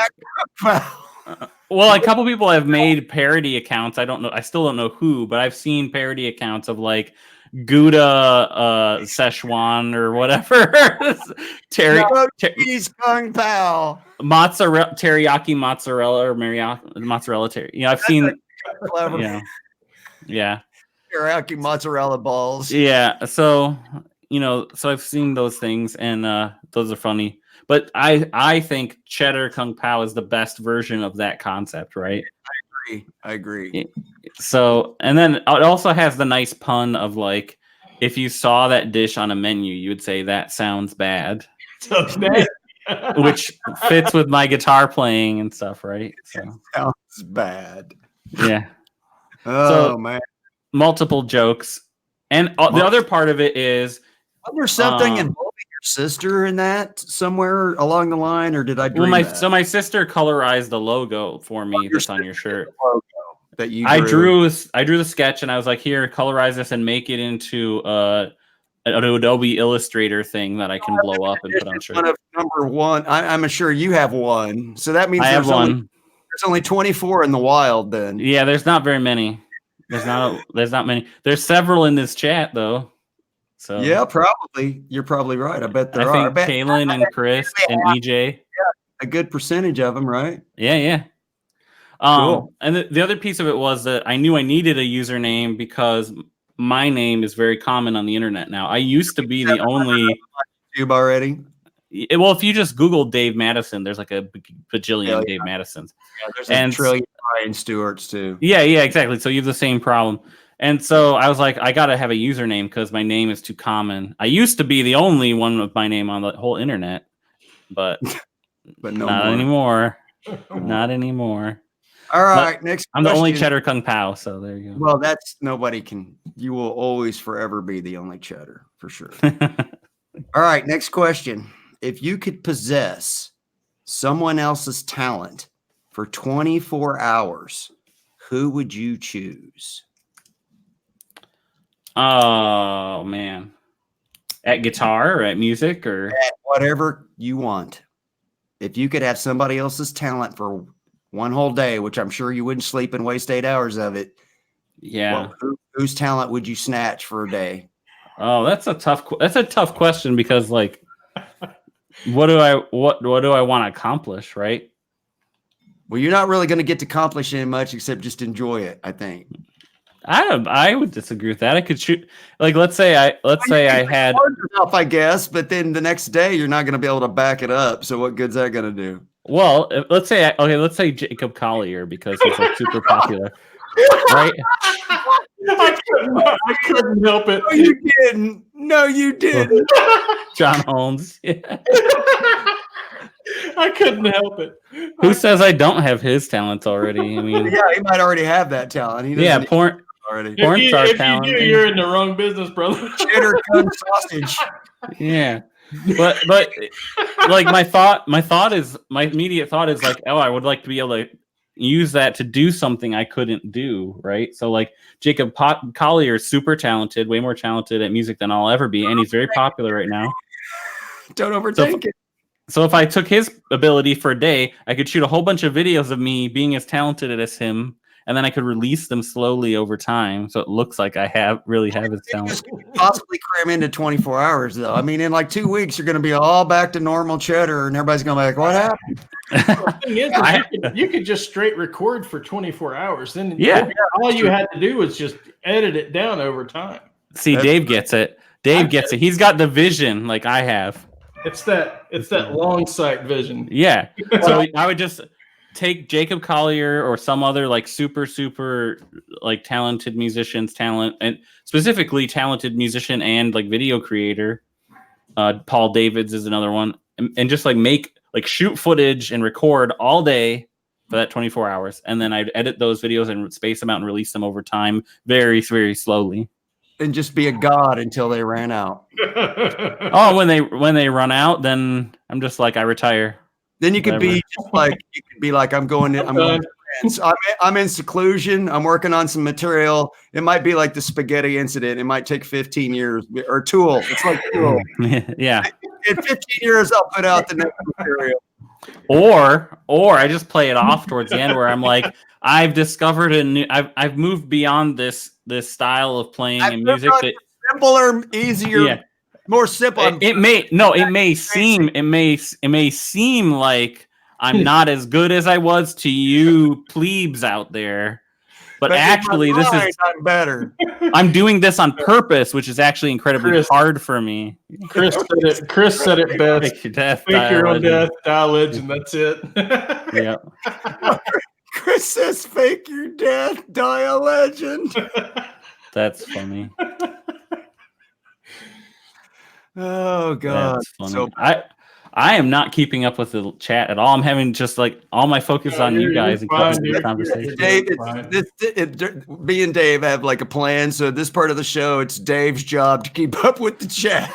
Well, a couple people have made parody accounts. I don't know. I still don't know who, but I've seen parody accounts of Gouda Szechuan or whatever. Cheese Kung Pao. Mozzarella teriyaki mozzarella or mozzarella teriyaki. I've seen clever. Yeah. Teriyaki mozzarella balls. Yeah. So, so I've seen those things, and those are funny. But I think Cheddar Kung Pao is the best version of that concept, right? I agree. So, and then it also has the nice pun of like, if you saw that dish on a menu, you would say that sounds bad, which fits with my guitar playing and stuff, right? So sounds bad. Yeah. Oh man, multiple jokes, and the other part of it is, was there something involving your sister in that somewhere along the line, or did I dream that? So my sister colorized the logo for me that's on your shirt. That you I drew the sketch, and I was like, here, colorize this and make it into an Adobe Illustrator thing that I can blow up and put on shirt. One of number one. I'm sure you have one, so that means I have one. There's only 24 in the wild. Then yeah, there's not very many. There's not many. There's several in this chat though. So yeah, probably you're probably right. I bet there are. I think Kaylin and Chris and EJ. Yeah, a good percentage of them, right? Yeah. Cool. And the other piece of it was that I knew I needed a username because my name is very common on the internet now. I used to be the only YouTube already. Well, if you just Google Dave Madison, there's like a bajillion Dave Madisons. Yeah, there's a trillion Ryan Stewarts too. Yeah, exactly. So you have the same problem. And so I was like, I got to have a username because my name is too common. I used to be the only one with my name on the whole internet, but not anymore. Not anymore. All right, next I'm the only Cheddar Kung Pao, so there you go. Well, nobody can. You will always forever be the only Cheddar, for sure. All right, next question. If you could possess someone else's talent for 24 hours, who would you choose? Oh, man. At guitar or at music or? At whatever you want. If you could have somebody else's talent for one whole day, which I'm sure you wouldn't sleep and waste 8 hours of it. Yeah. Well, whose talent would you snatch for a day? Oh, that's a tough question because like, what do I want to accomplish, right? Well, you're not really going to get to accomplish any much except just enjoy it, I think. I would disagree with that. I could shoot, like, let's say I had enough, I guess, but then the next day you're not going to be able to back it up. So what good's that going to do? Well, let's say Jacob Collier because he's like super popular, right? I couldn't help it. No, you didn't. No, you didn't. John Holmes. Yeah. I couldn't help it. Who says I don't have his talents already? I mean, yeah, he might already have that talent. Porn star talent. You're in the wrong business, brother. Cheddar Kung sausage. Yeah. But like my immediate thought is like, oh, I would like to be able to use that to do something I couldn't do, right? So like Jacob Collier is super talented, way more talented at music than I'll ever be, and he's very popular right now. Don't overthink it. So if I took his ability for a day, I could shoot a whole bunch of videos of me being as talented as him, and then I could release them slowly over time, so it looks like I really have his talent. Possibly cram into 24 hours, though. I mean, in like 2 weeks, you're going to be all back to normal Cheddar, and everybody's going to be like, "What happened?" The thing is, you could just straight record for 24 hours. Then all you had to do was just edit it down over time. See, Dave gets it. Gets it. He's got the vision like I have. It's that long sight vision. Yeah. So I would just take Jacob Collier or some other like super like talented musician's talent, and specifically talented musician and like video creator. Paul Davids is another one, and just like shoot footage and record all day for that 24 hours, and then I'd edit those videos and space them out and release them over time, very, very slowly. And just be a god until they ran out. Oh, when they run out, then I'm just like I retire. Then you could be like I'm going to France. I'm in seclusion. I'm working on some material. It might be like the spaghetti incident. It might take 15 years or Tool. It's like Tool. Yeah. In 15 years, I'll put out the next material. Or I just play it off towards the end where I'm like, I've discovered I've moved beyond this style of playing and music that simpler, easier, more simple. It may seem like I'm not as good as I was to you plebes out there, But actually, this is better. I'm doing this on purpose, which is actually incredibly hard for me. Chris said it best. Fake your death, Fake your own death, die legend. That's it. Yeah. Chris says, "Fake your death, die a legend." That's funny. Oh God, That's funny. so I am not keeping up with the chat at all. I'm having just like all my focus on you guys and the conversation. Dave, me and Dave have like a plan. So this part of the show, it's Dave's job to keep up with the chat.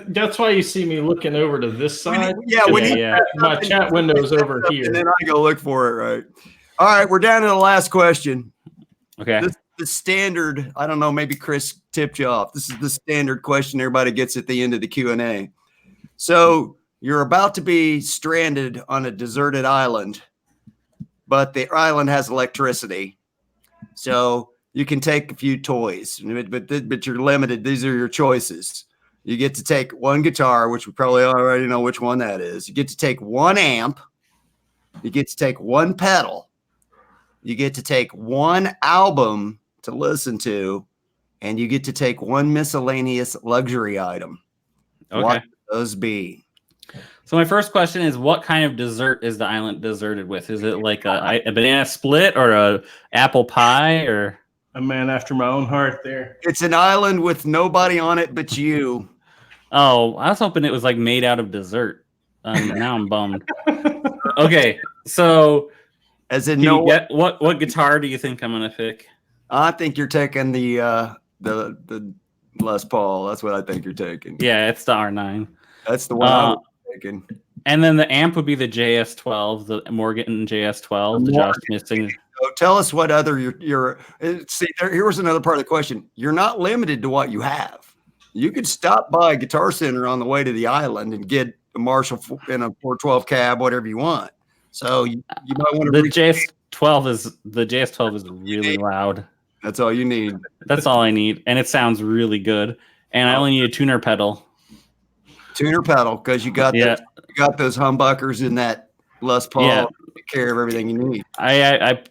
That's why you see me looking over to this side. My chat window's over here, and then I go look for it. Right. All right, we're down to the last question. Okay. The standard, I don't know, maybe Chris tipped you off. This is the standard question everybody gets at the end of the Q&A. So you're about to be stranded on a deserted island, but the island has electricity. So you can take a few toys, but you're limited. These are your choices. You get to take one guitar, which we probably already know which one that is. You get to take one amp. You get to take one pedal. You get to take one album to listen to, and you get to take one miscellaneous luxury item. Okay. What would those be? So my first question is, what kind of dessert is the island deserted with? Is it like a banana split or a apple pie or a man after my own heart there? It's an island with nobody on it but you. Oh, I was hoping it was like made out of dessert. Now I'm bummed. Okay, so as in what guitar do you think I'm gonna pick? I think you're taking the Les Paul. That's what I think you're taking. Yeah, it's the R9. That's the one I'm taking. And then the amp would be the JS12, the Morgan JS12, the Josh Missing. So tell us what other you're see. Here was another part of the question. You're not limited to what you have. You could stop by Guitar Center on the way to the island and get a Marshall in a 412 cab, whatever you want. So you might want to. The JS12 is really loud. That's all you need. That's all I need, and it sounds really good. And I only need a tuner pedal. Tuner pedal, because you got those humbuckers in that Les Paul. Yeah. Take care of everything you need. I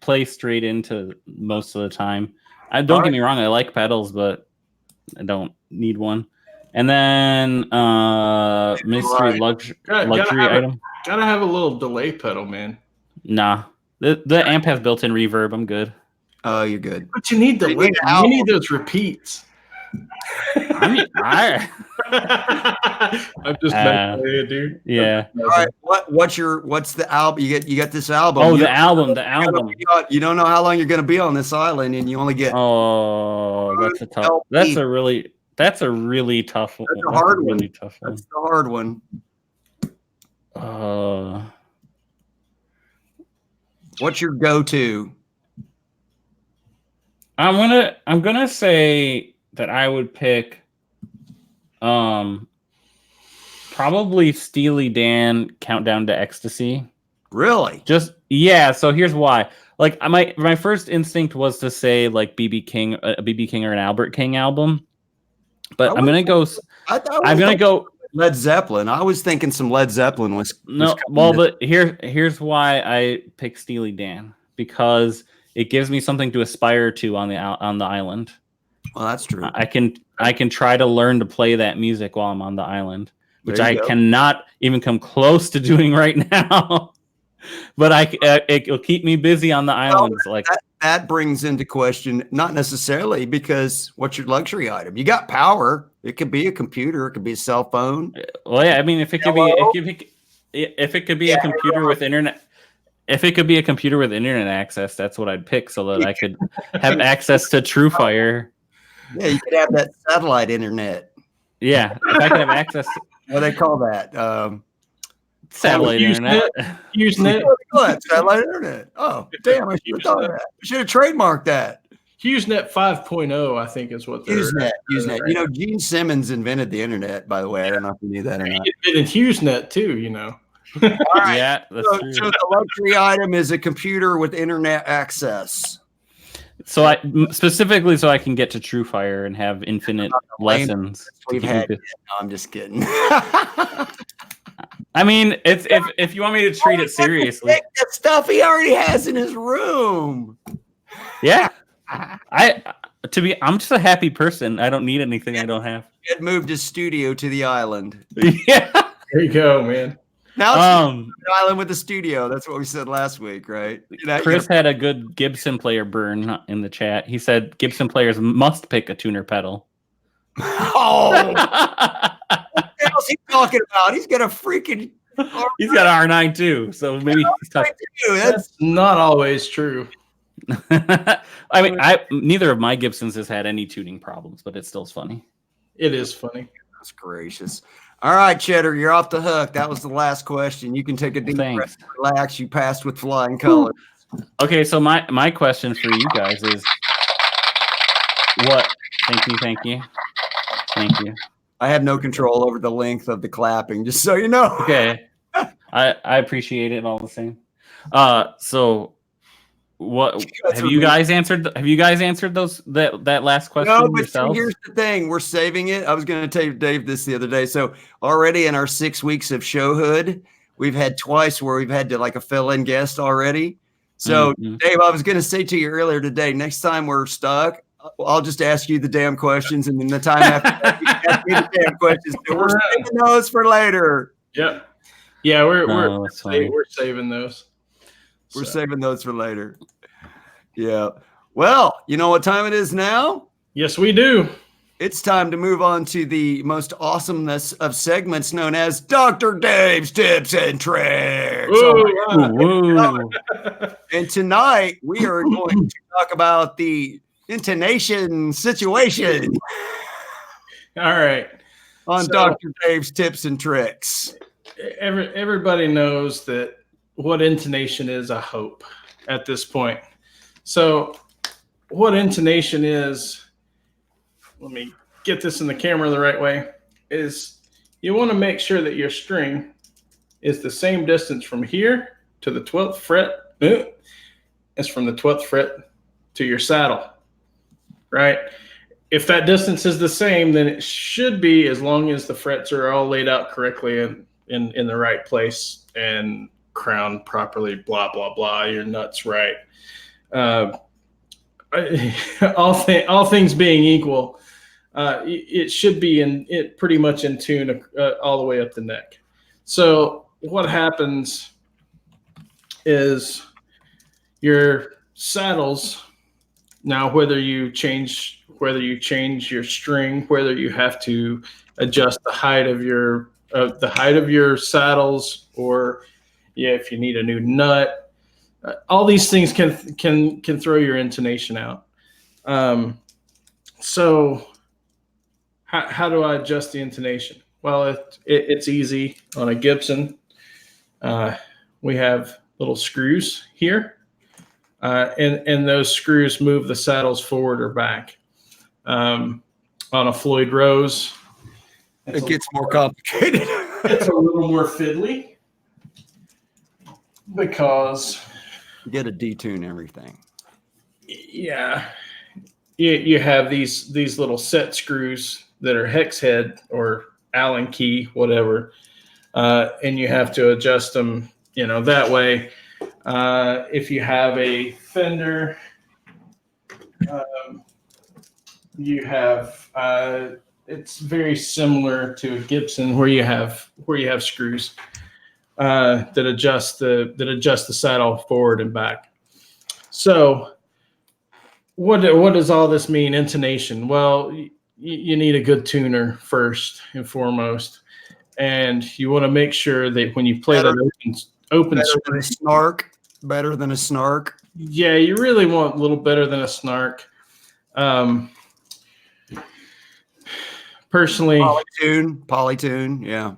play straight into most of the time. Don't get me wrong, I like pedals, but I don't need one. And then mystery luxury item. Gotta have a little delay pedal, man. Nah, the amp has built-in reverb. I'm good. Oh, you're good. But you need delay. You need those repeats. I'm just messing with you, dude. Yeah. All right. What's the album? You get this album. Oh, the album. You don't know how long you're going to be on this island, and you only get. Oh, that's a tough. That's a really tough one. That's a hard one. Really tough one. That's the hard one. What's your go-to? I'm gonna say that I would pick probably Steely Dan Countdown to Ecstasy. Really? So here's why. Like my first instinct was to say like BB King or an Albert King album. But I'm gonna go Led Zeppelin. I was thinking some Led Zeppelin was but here's why I pick Steely Dan, because it gives me something to aspire to on the island. Well, that's true. I can try to learn to play that music while I'm on the island, which I cannot even come close to doing right now. But it'll keep me busy on the islands. That brings into question, not necessarily, because what's your luxury item? You got power. It could be a computer. It could be a cell phone. Well, yeah. I mean, if it could be a computer with internet. If it could be a computer with internet access, that's what I'd pick, so that I could have access to TrueFire. Yeah, you could have that satellite internet. Yeah, if I could have access to what do they call that? Satellite internet. Usenet. Satellite internet. Oh, damn! I should have thought of that. I should have trademarked that. HughesNet 5.0, I think, is what they're HughesNet. You know, Gene Simmons invented the internet. By the way, I don't know if you knew that or not. He invented HughesNet too. You know. All right. Yeah, that's true. So the luxury item is a computer with internet access. So I specifically so I can get to TrueFire and have infinite lessons. We've had. No, I'm just kidding. I mean, if you want me to treat it seriously, that stuff he already has in his room. yeah. I'm just a happy person. I don't need anything I don't have. He had moved his studio to the island. Yeah. There you go, man. Now it's an island with a studio. That's what we said last week, right? Chris had a good Gibson player burn in the chat. He said Gibson players must pick a tuner pedal. Oh, what the hell's he talking about? He's got a freaking. He's got R9 too, so maybe he's talking. That's not always true. I mean, neither of my Gibsons has had any tuning problems, but it still's funny. It is funny. That's gracious. All right, Cheddar, you're off the hook. That was the last question. You can take a deep breath, relax. You passed with flying colors. Okay, so my question for you guys is what? Thank you. I have no control over the length of the clapping, just so you know. Okay, I appreciate it all the same. So what have you guys answered? Have you guys answered that last question? No, but yourselves? here's the thing: we're saving it. I was going to tell Dave this the other day. So already in our 6 weeks of showhood, we've had twice where we've had to like a fill-in guest already. So Dave, I was going to say to you earlier today, next time we're stuck, I'll just ask you the damn questions, and then the time after that, you can ask me the damn questions. So we're saving those for later. Yep. Yeah, we're saving those. We're saving those for later. Yeah. Well, you know what time it is now? Yes, we do. It's time to move on to the most awesomeness of segments known as Dr. Dave's Tips and Tricks. And tonight we are going to talk about the intonation situation. All right. On Dr. Dave's Tips and Tricks. Everybody knows that what intonation is, I hope, at this point. So what intonation is, let me get this in the camera the right way, is you want to make sure that your string is the same distance from here to the 12th fret as from the 12th fret to your saddle, right? If that distance is the same, then it should be, as long as the frets are all laid out correctly in the right place and crowned properly, blah, blah, blah, your nuts right. All things being equal, it should be pretty much in tune all the way up the neck. So what happens is your saddles, now whether you change your string, whether you have to adjust the height of your saddles, or if you need a new nut, all these things can throw your intonation out. So how do I adjust the intonation? Well, it's easy. On a Gibson, we have little screws here, and those screws move the saddles forward or back. On a Floyd Rose, it gets more complicated. It's a little more fiddly because you got to detune everything. Yeah, you have these little set screws that are hex head or Allen key, whatever, and you have to adjust them, that way. If you have a Fender, you have it's very similar to a Gibson where you have screws that adjust the saddle forward and back. So what does all this mean? Intonation. Well, you need a good tuner first and foremost, and you want to make sure that when you play that open string, better than a snark. Yeah, you really want a little better than a snark. Personally, polytune, yeah.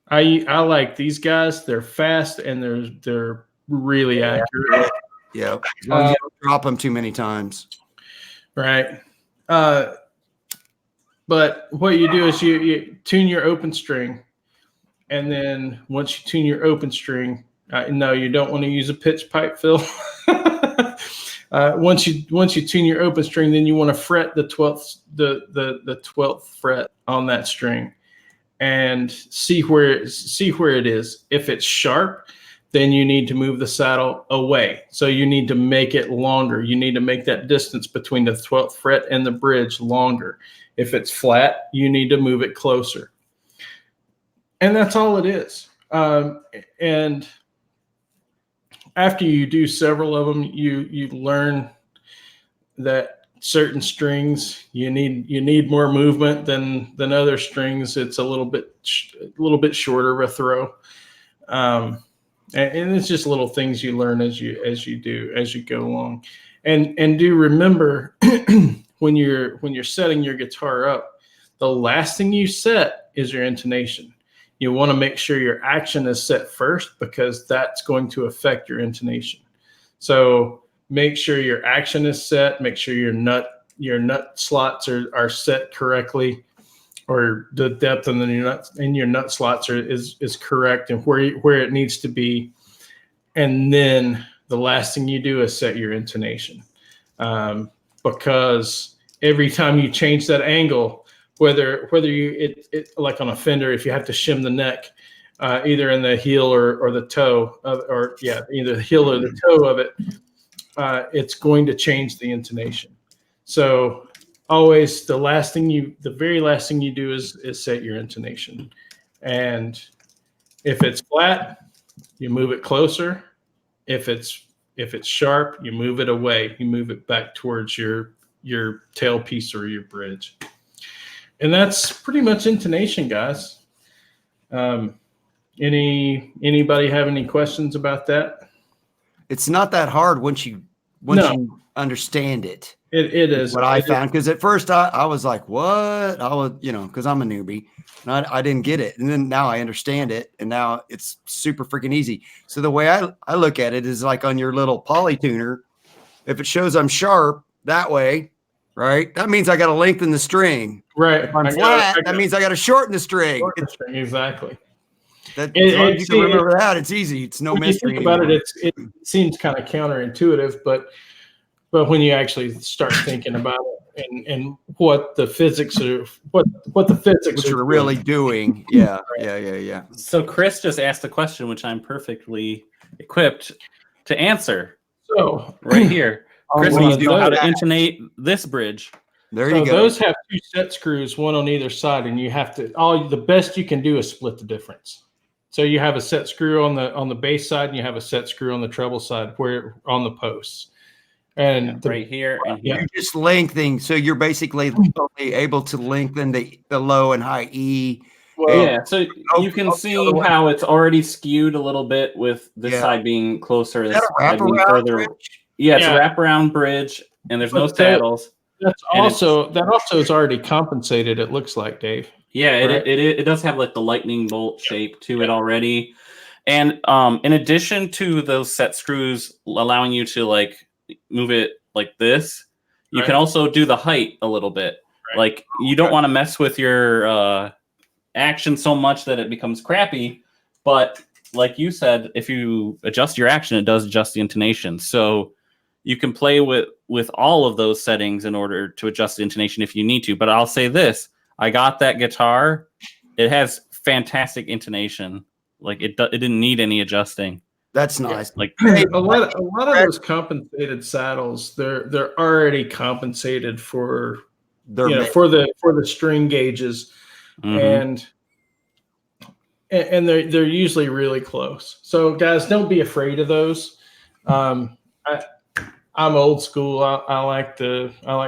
I like these guys. They're fast and they're really accurate. Yeah, as long as you don't drop them too many times. Right. But what you do is you tune your open string, and then once you tune your open string, no, you don't want to use a pitch pipe fill. Once you tune your open string, then you want to fret the 12th fret on that string, and see where it is. If it's sharp, then you need to move the saddle away. So you need to make it longer. You need to make that distance between the 12th fret and the bridge longer. If it's flat, you need to move it closer. And that's all it is. And after you do several of them, you learn that certain strings you need more movement than other strings. It's a little bit shorter of a throw. And it's just little things you learn as you go along, and do remember when you're setting your guitar up, the last thing you set is your intonation. You want to make sure your action is set first, because that's going to affect your intonation. So make sure your action is set. Make sure your nut slots are set correctly, or the depth in your nut slots is correct and where it needs to be. And then the last thing you do is set your intonation, because every time you change that angle, whether you like on a Fender, if you have to shim the neck, either in the heel or the toe, either the heel or the toe of it, it's going to change the intonation. So always the very last thing you do is set your intonation. And if it's flat, you move it closer. If it's sharp, you move it away. You move it back towards your tailpiece or your bridge. And that's pretty much intonation, guys. Anybody have any questions about that? It's not that hard once you understand it. It is what I found, because at first I was like, what? I was, because I'm a newbie and I didn't get it. And then now I understand it, and now it's super freaking easy. So the way I look at it is like on your little poly tuner, if it shows I'm sharp that way, right? That means I got to lengthen the string. Right. If I'm flat, that means I got to shorten the string. Exactly. As long as you can remember that, it's easy. It's no mystery. Think about it, it seems kind of counterintuitive, but when you actually start thinking about it and what the physics are, what the physics are really doing. Yeah. Yeah. So Chris just asked a question, which I'm perfectly equipped to answer. So right here, Chris wants to know how to intonate this bridge. There you go. Those have two set screws, one on either side, and you have to. The best you can do is split the difference. So you have a set screw on the bass side, and you have a set screw on the treble side, where on the posts. And right here, and here. You're just lengthening, so you're basically able to lengthen the low and high E. Well, yeah, so you can see how it's already skewed a little bit with this side being closer, this side being further. Bridge? Yeah, it's a wraparound bridge, and there's no saddles. That also is already compensated. It looks like, Dave. Yeah, right? it does have like the lightning bolt shape to it already, and in addition to those set screws allowing you to like move it like this, you can also do the height a little bit. Like you don't want to mess with your action so much that it becomes crappy, but like you said, if you adjust your action, it does adjust the intonation. So you can play with all of those settings in order to adjust the intonation if you need to. But I'll say this, I got that guitar, it has fantastic intonation. Like it didn't need any adjusting. That's nice. Like a lot of those compensated saddles, they're already compensated for for the string gauges, and they're usually really close. So guys, don't be afraid of those. I'm old school. I like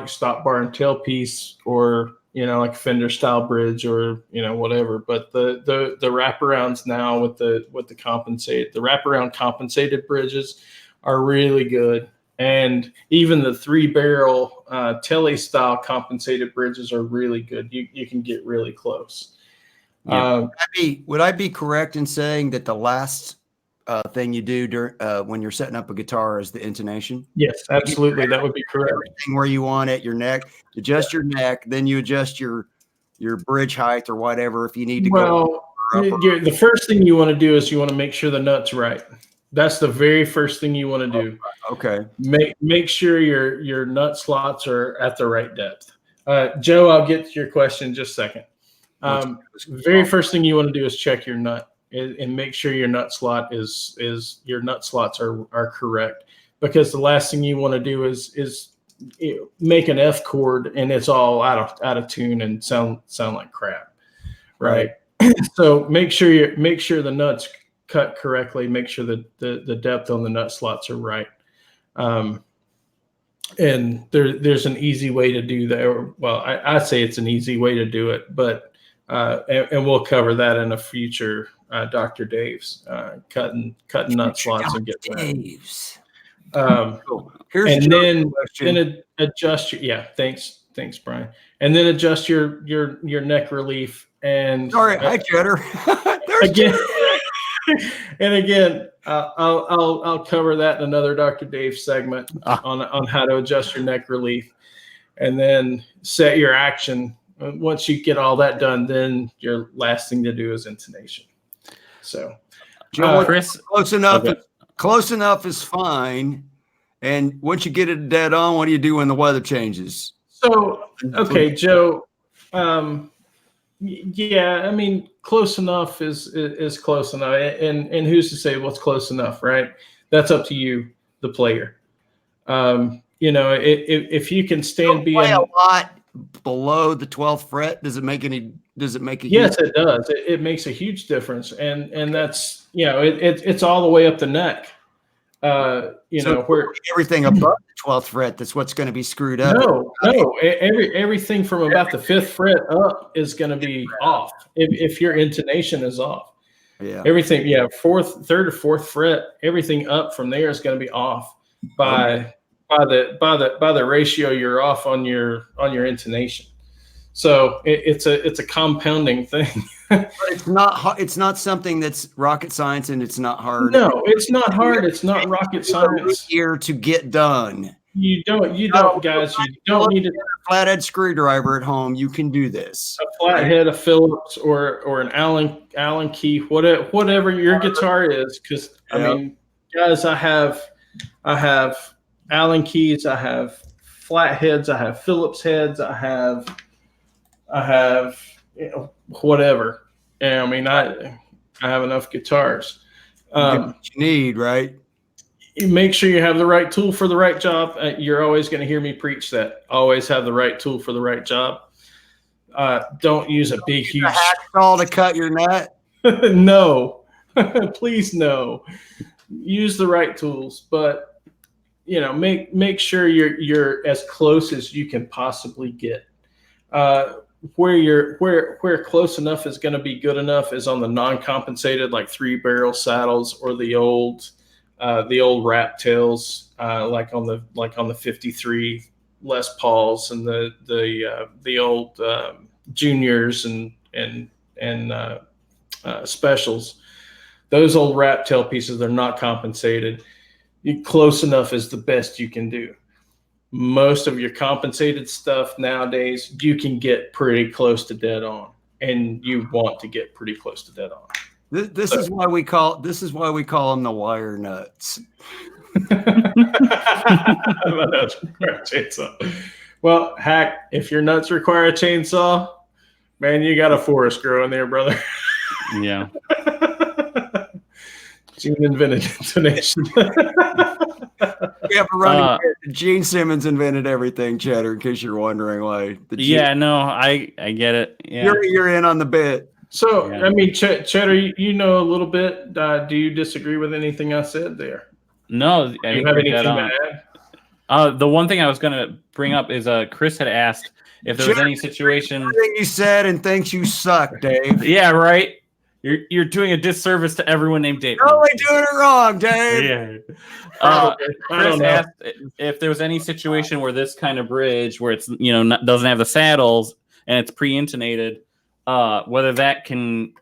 stop bar and tailpiece, or like Fender style bridge, or whatever. But the wraparounds now with the wraparound compensated bridges are really good, and even the 3-barrel telly style compensated bridges are really good. You can get really close. Yeah. Would I be correct in saying that the last thing you do when you're setting up a guitar is the intonation? Yes, absolutely. That would be correct. Everything where you want it, your neck, adjust your neck, then you adjust your bridge height or whatever if you need to go. The first thing you want to do is you want to make sure the nut's right. That's the very first thing you want to do. Okay. Make sure your nut slots are at the right depth. Joe, I'll get to your question in just a second. Very first thing you want to do is check your nut and make sure your nut slot is your nut slots are correct, because the last thing you want to do is make an F chord and it's all out of tune and sound like crap, right? So make sure the nuts cut correctly. Make sure that the depth on the nut slots are right. And there's an easy way to do that. Or, well, I say it's an easy way to do it, but and we'll cover that in a future Dr. Dave's cutting nut slots and get Dave's. Here's and then adjust your thanks Brian, and then adjust your neck relief. And sorry, hi Cheddar. again, and again, I'll cover that in another Dr. Dave segment on how to adjust your neck relief, and then set your action. Once you get all that done, then your last thing to do is intonation. So, Chris, close enough is fine. And once you get it dead on, what do you do when the weather changes? So, okay, Joe. Yeah, I mean, close enough is close enough, and who's to say what's close enough, right? That's up to you, the player. If you can stand being a lot below the 12th fret, does it make a yes, it does. It makes a huge difference, and that's it's all the way up the neck. Where everything above the 12th fret, that's what's going to be screwed up. No, everything from about the 5th fret up is going to be off. If your intonation is off, everything, 4th, 3rd or 4th fret, everything up from there is going to be off by the ratio you're off on your intonation. So it's a compounding thing. But it's not something that's rocket science, and it's not hard. No, it's not hard. It's not rocket science. Here to get done. You don't, guys. You don't need a flathead screwdriver at home. You can do this. A flathead, a Phillips, or an Allen key, whatever your guitar is. Because I mean, guys, I have Allen keys. I have flatheads. I have Phillips heads. I have whatever. Yeah, I mean, I have enough guitars. What you need, right? You make sure you have the right tool for the right job. You're always going to hear me preach that. Always have the right tool for the right job. Don't use a big, huge hacksaw to cut your nut. No, please no. Use the right tools, but make sure you're as close as you can possibly get. Where close enough is going to be good enough is on the non-compensated, like 3-barrel saddles, or the old rat tails, like on the 53 Les Pauls and the old juniors and specials. Those old rat tail pieces, they're not compensated. Close enough is the best you can do. Most of your compensated stuff nowadays, you can get pretty close to dead on, and you want to get pretty close to dead on. This is why we call them the wire nuts. Well, Hack, if your nuts require a chainsaw, man, you got a forest growing there, brother. Yeah. Gene invented intonation. We have a running. Gene Simmons invented everything, Cheddar. In case you're wondering why. I get it. Yeah. You're in on the bit. So I mean, Cheddar, you know a little bit. Do you disagree with anything I said there? No. Do you have anything to add? The one thing I was going to bring up is Chris had asked if there was any situation. Everything you said and thinks you suck, Dave. Yeah, right. You're doing a disservice to everyone named Dave. You're only doing it wrong, Dave. Yeah. Chris asked if there was any situation where this kind of bridge, where it's doesn't have the saddles and it's pre-intonated, whether that can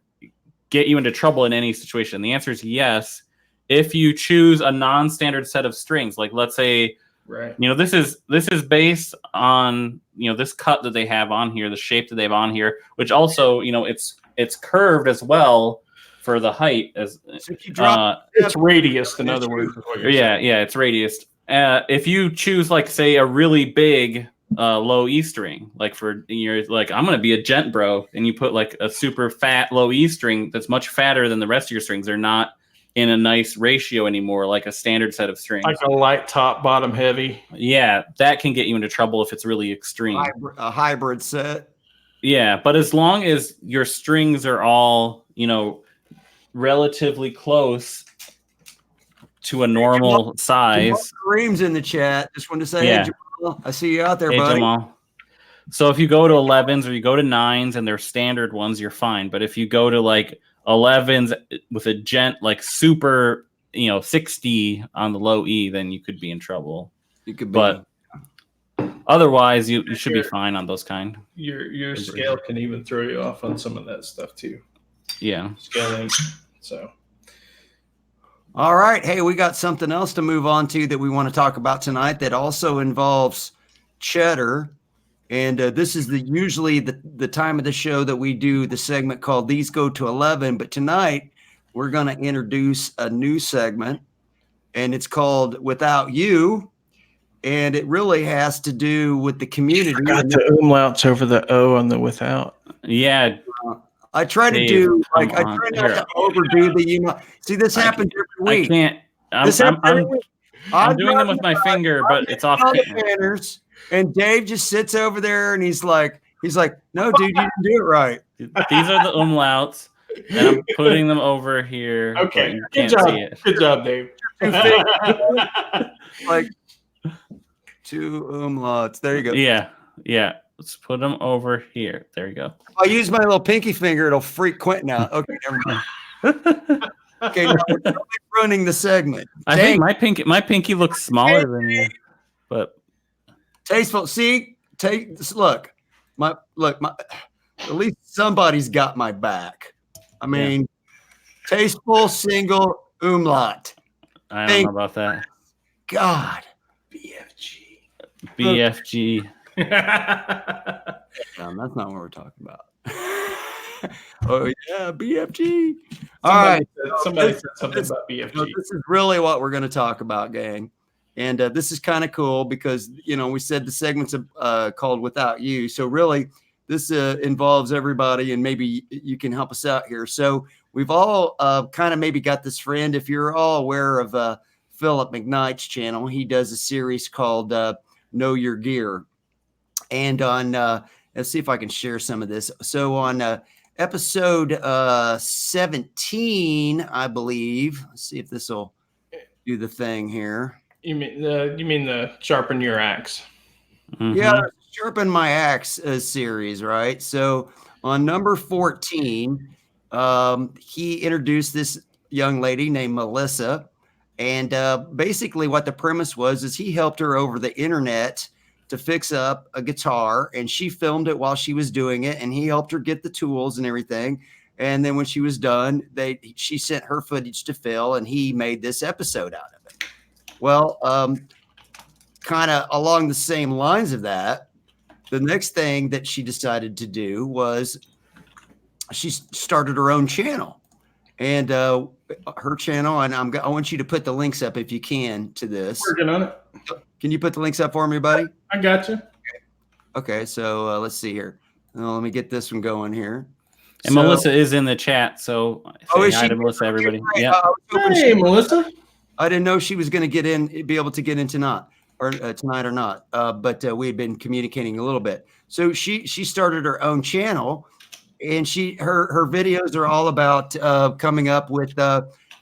get you into trouble in any situation. The answer is yes. If you choose a non-standard set of strings, like let's say, right, this is based on this cut that they have on here, the shape that they have on here, which also it's curved as well for the height as it's radius. In other words, it's radius. If you choose, like, say, a really big low E string. Like you're like, I'm gonna be a gent bro, and you put like a super fat low E string that's much fatter than the rest of your strings. They're not in a nice ratio anymore, like a standard set of strings. Like a light top, bottom heavy. Yeah, that can get you into trouble if it's really extreme. A hybrid set. Yeah, but as long as your strings are all, relatively close to a normal size. Kareem's in the chat. Just wanted to say, hey, Jamal, I see you out there, buddy. Jamal. So if you go to 11s or you go to 9s and they're standard ones, you're fine. But if you go to like 11s with a gent, like super, 60 on the low E, then you could be in trouble. You could be. But otherwise, you should be fine on those kind. Your scale can even throw you off on some of that stuff too. Yeah. Scaling. So. All right. Hey, we got something else to move on to that we want to talk about tonight that also involves cheddar. And this is usually the time of the show that we do the segment called These Go to 11. But tonight we're going to introduce a new segment, and it's called Without You. And it really has to do with the community. I got the umlauts over the O on the without. Yeah. I try to do I try not to overdo the See, this happens every week. I can't. I'm doing them with my finger, but it's off camera. And Dave just sits over there and he's like, no, dude, you didn't do it right. These are the umlauts, and I'm putting them over here. Okay, you can't see it. Good job, Dave. Like 2 umlauts. There you go. Yeah. Let's put them over here. There you go. If I use my little pinky finger, it'll freak Quentin out. Okay, never mind. Okay, now we're totally ruining the segment. I think my pinky looks smaller than you, but tasteful. See, look. At least somebody's got my back. I mean, tasteful single umlaut. I don't know about that. God, BFG. That's not what we're talking about. Oh yeah, BFG. Somebody said something about BFG. This is really what we're going to talk about, gang. And this is kind of cool because we said the segment's called Without You. So really, this involves everybody, and maybe you can help us out here. So we've all kind of maybe got this friend. If you're all aware of Philip McKnight's channel, he does a series called Know Your Gear. And on, let's see if I can share some of this. So on episode 17, I believe, let's see if this will do the thing here. You mean the sharpen your axe? Mm-hmm. Yeah, sharpen my axe series, right? So on number 14, he introduced this young lady named Melissa. And basically what the premise was is he helped her over the internet to fix up a guitar, and she filmed it while she was doing it, and he helped her get the tools and everything. And then when she was done, she sent her footage to Phil, and he made this episode out of it. Well, kind of along the same lines of that, the next thing that she decided to do was she started her own channel. And her channel, and I want you to put the links up if you can to this. Working on it. Can you put the links up for me, buddy? I got you. Okay, so let's see here. Let me get this one going here. And Melissa is in the chat, so say hi to Melissa, everybody. Yeah. Hey, Melissa. I didn't know she was going to be able to get in tonight or not. But we had been communicating a little bit. So she started her own channel. And her videos are all about coming up with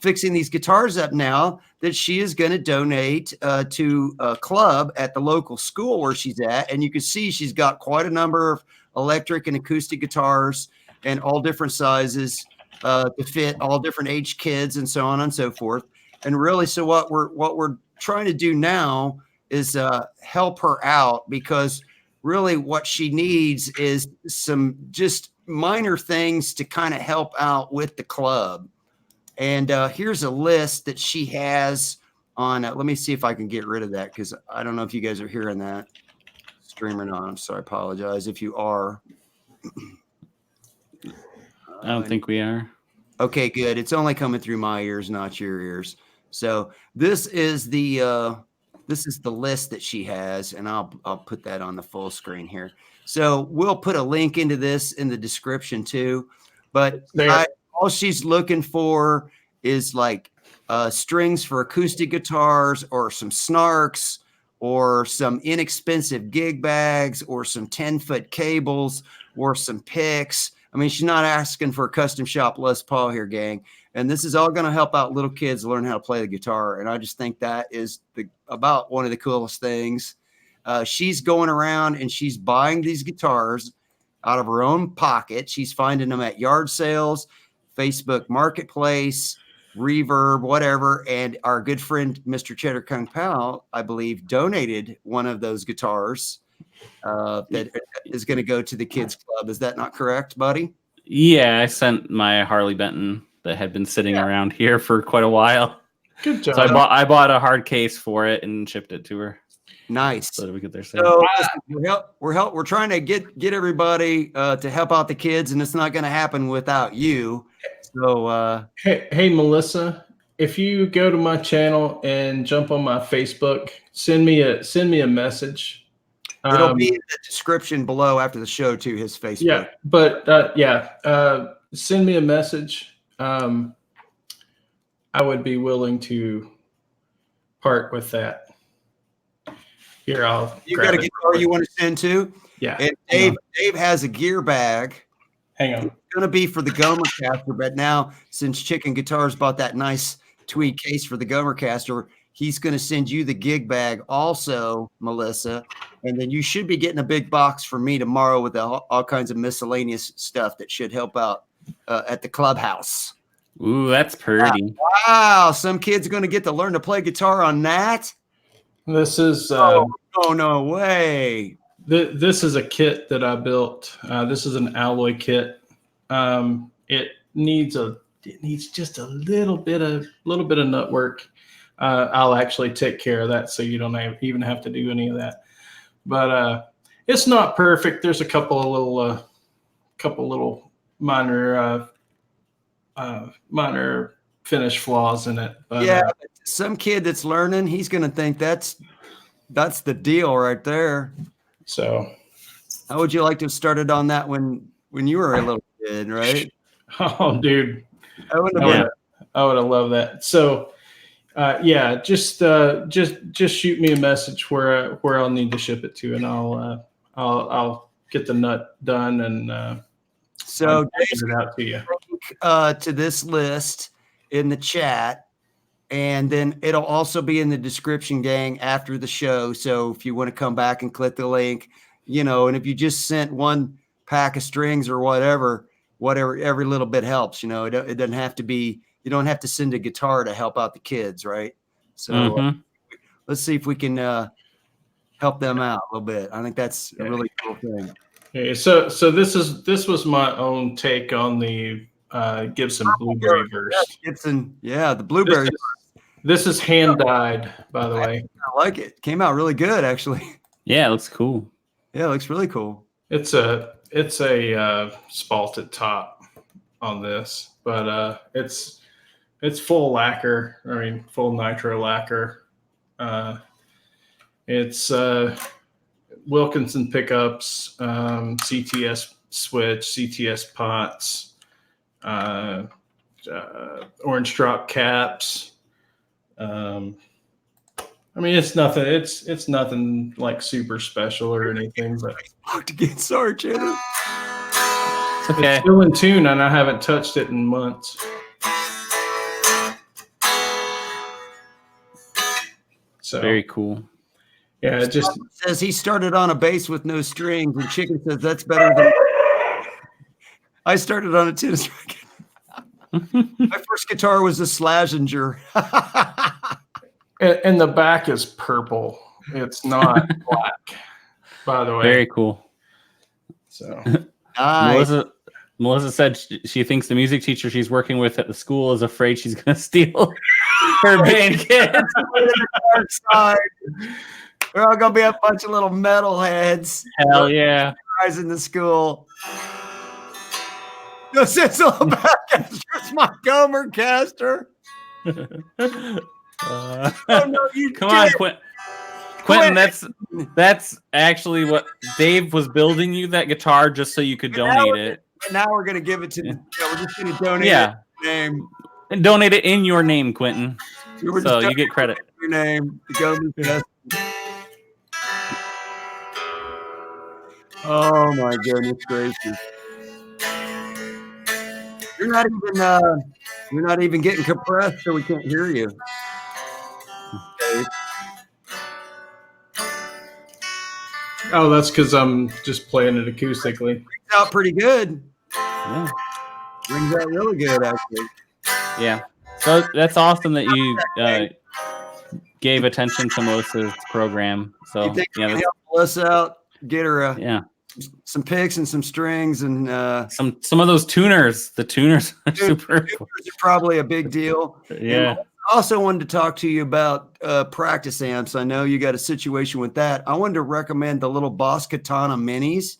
fixing these guitars up now that she is going to donate to a club at the local school where she's at. And you can see she's got quite a number of electric and acoustic guitars and all different sizes to fit all different age kids and so on and so forth. And really, so what we're trying to do now is help her out, because really what she needs is some just minor things to kind of help out with the club. And here's a list that she has on let me see if I can get rid of that, because I don't know if you guys are hearing that stream or not. I'm sorry, I apologize if you are. I don't think we are. Okay, good. It's only coming through my ears, not your ears. So this is the this is the list that she has, and I'll put that on the full screen here. So we'll put a link into this in the description too. But all she's looking for is like strings for acoustic guitars, or some snarks, or some inexpensive gig bags, or some 10-foot cables, or some picks. I mean, she's not asking for a custom shop Les Paul here, gang. And this is all going to help out little kids learn how to play the guitar. And I just think that is about one of the coolest things. She's going around and she's buying these guitars out of her own pocket. She's finding them at yard sales, Facebook Marketplace, Reverb, whatever. And our good friend, Mr. Cheddar Kung Pao, I believe, donated one of those guitars that is going to go to the kids club. Is that not correct, buddy? Yeah, I sent my Harley Benton that had been sitting around here for quite a while. Good job. So I bought a hard case for it and shipped it to her. Nice. So that we get there. So we're trying to get everybody to help out the kids, and it's not going to happen without you. So hey Melissa, if you go to my channel and jump on my Facebook, send me a message. It'll be in the description below after the show too, his Facebook. Yeah, but send me a message. I would be willing to part with that. Here, you got a guitar you want to send to? Yeah. And Dave has a gear bag. Hang on. It's going to be for the Gomer caster, but now since Chicken Guitars bought that nice tweed case for the Gomer caster, he's going to send you the gig bag also, Melissa. And then you should be getting a big box from me tomorrow with all kinds of miscellaneous stuff that should help out at the clubhouse. Ooh, that's pretty. Wow. Some kid's going to get to learn to play guitar on that. This is no way. This is a kit that I built. This is an alloy kit. It needs just a little bit of nut work. I'll actually take care of that, so you don't even have to do any of that. But it's not perfect. There's a couple of little minor finish flaws in it. But, yeah, some kid that's learning, he's going to think that's the deal right there. So, how would you like to have started on that when you were a little kid, right? Oh, dude, I would have loved that. So, just shoot me a message where I'll need to ship it to, and I'll get the nut done and so get it out to you. To this list in the chat, and then it'll also be in the description, gang, after the show. So if you want to come back and click the link, and if you just sent one pack of strings or whatever, every little bit helps. It doesn't have to be. You don't have to send a guitar to help out the kids, right? So let's see if we can help them out a little bit. I think that's a really cool thing. Okay, so this was my own take on the Gibson Blueberry Burst. Gibson, yeah, the Blueberry. This is hand dyed, by the way. I like it. Came out really good, actually. Yeah, it looks cool. Yeah, it looks really cool. It's a spalted top on this, but it's full lacquer. I mean, full nitro lacquer. It's Wilkinson pickups, CTS switch, CTS pots, orange drop caps. I mean, it's nothing. It's nothing like super special or anything. But sorry, Cheddar. Okay. It's still in tune, and I haven't touched it in months. So very cool. Yeah, it just says he started on a bass with no strings, and Chicken says that's better than I started on a tennis racket. My first guitar was a Slazenger. And the back is purple. It's not black, by the way. Very cool. So nice. Melissa said she thinks the music teacher she's working with at the school is afraid she's going to steal her band kit. We're all going to be a bunch of little metalheads. Hell yeah. Guys in the school. No sense on the back. It's my Gomer caster. Oh, no, you come on, Quentin, that's actually what Dave was building you that guitar just so you could donate it. And now we're gonna give it to. We're just gonna donate. Yeah. Name. And donate it in your name, Quentin. So you get credit. Your name. Oh my goodness gracious! You're not even getting compressed, so we can't hear you. Okay. Oh, that's because I'm just playing it acoustically. Rings out pretty good. Yeah. Rings out really good, actually. Yeah. So that's awesome that you gave attention to Melissa's program. So You think we can help Melissa out? Get her some picks and some strings and some of those tuners. The tuners are super. Tuners are probably a big deal. Yeah. And I also wanted to talk to you about practice amps. I know you got a situation with that. I wanted to recommend the little Boss Katana Minis.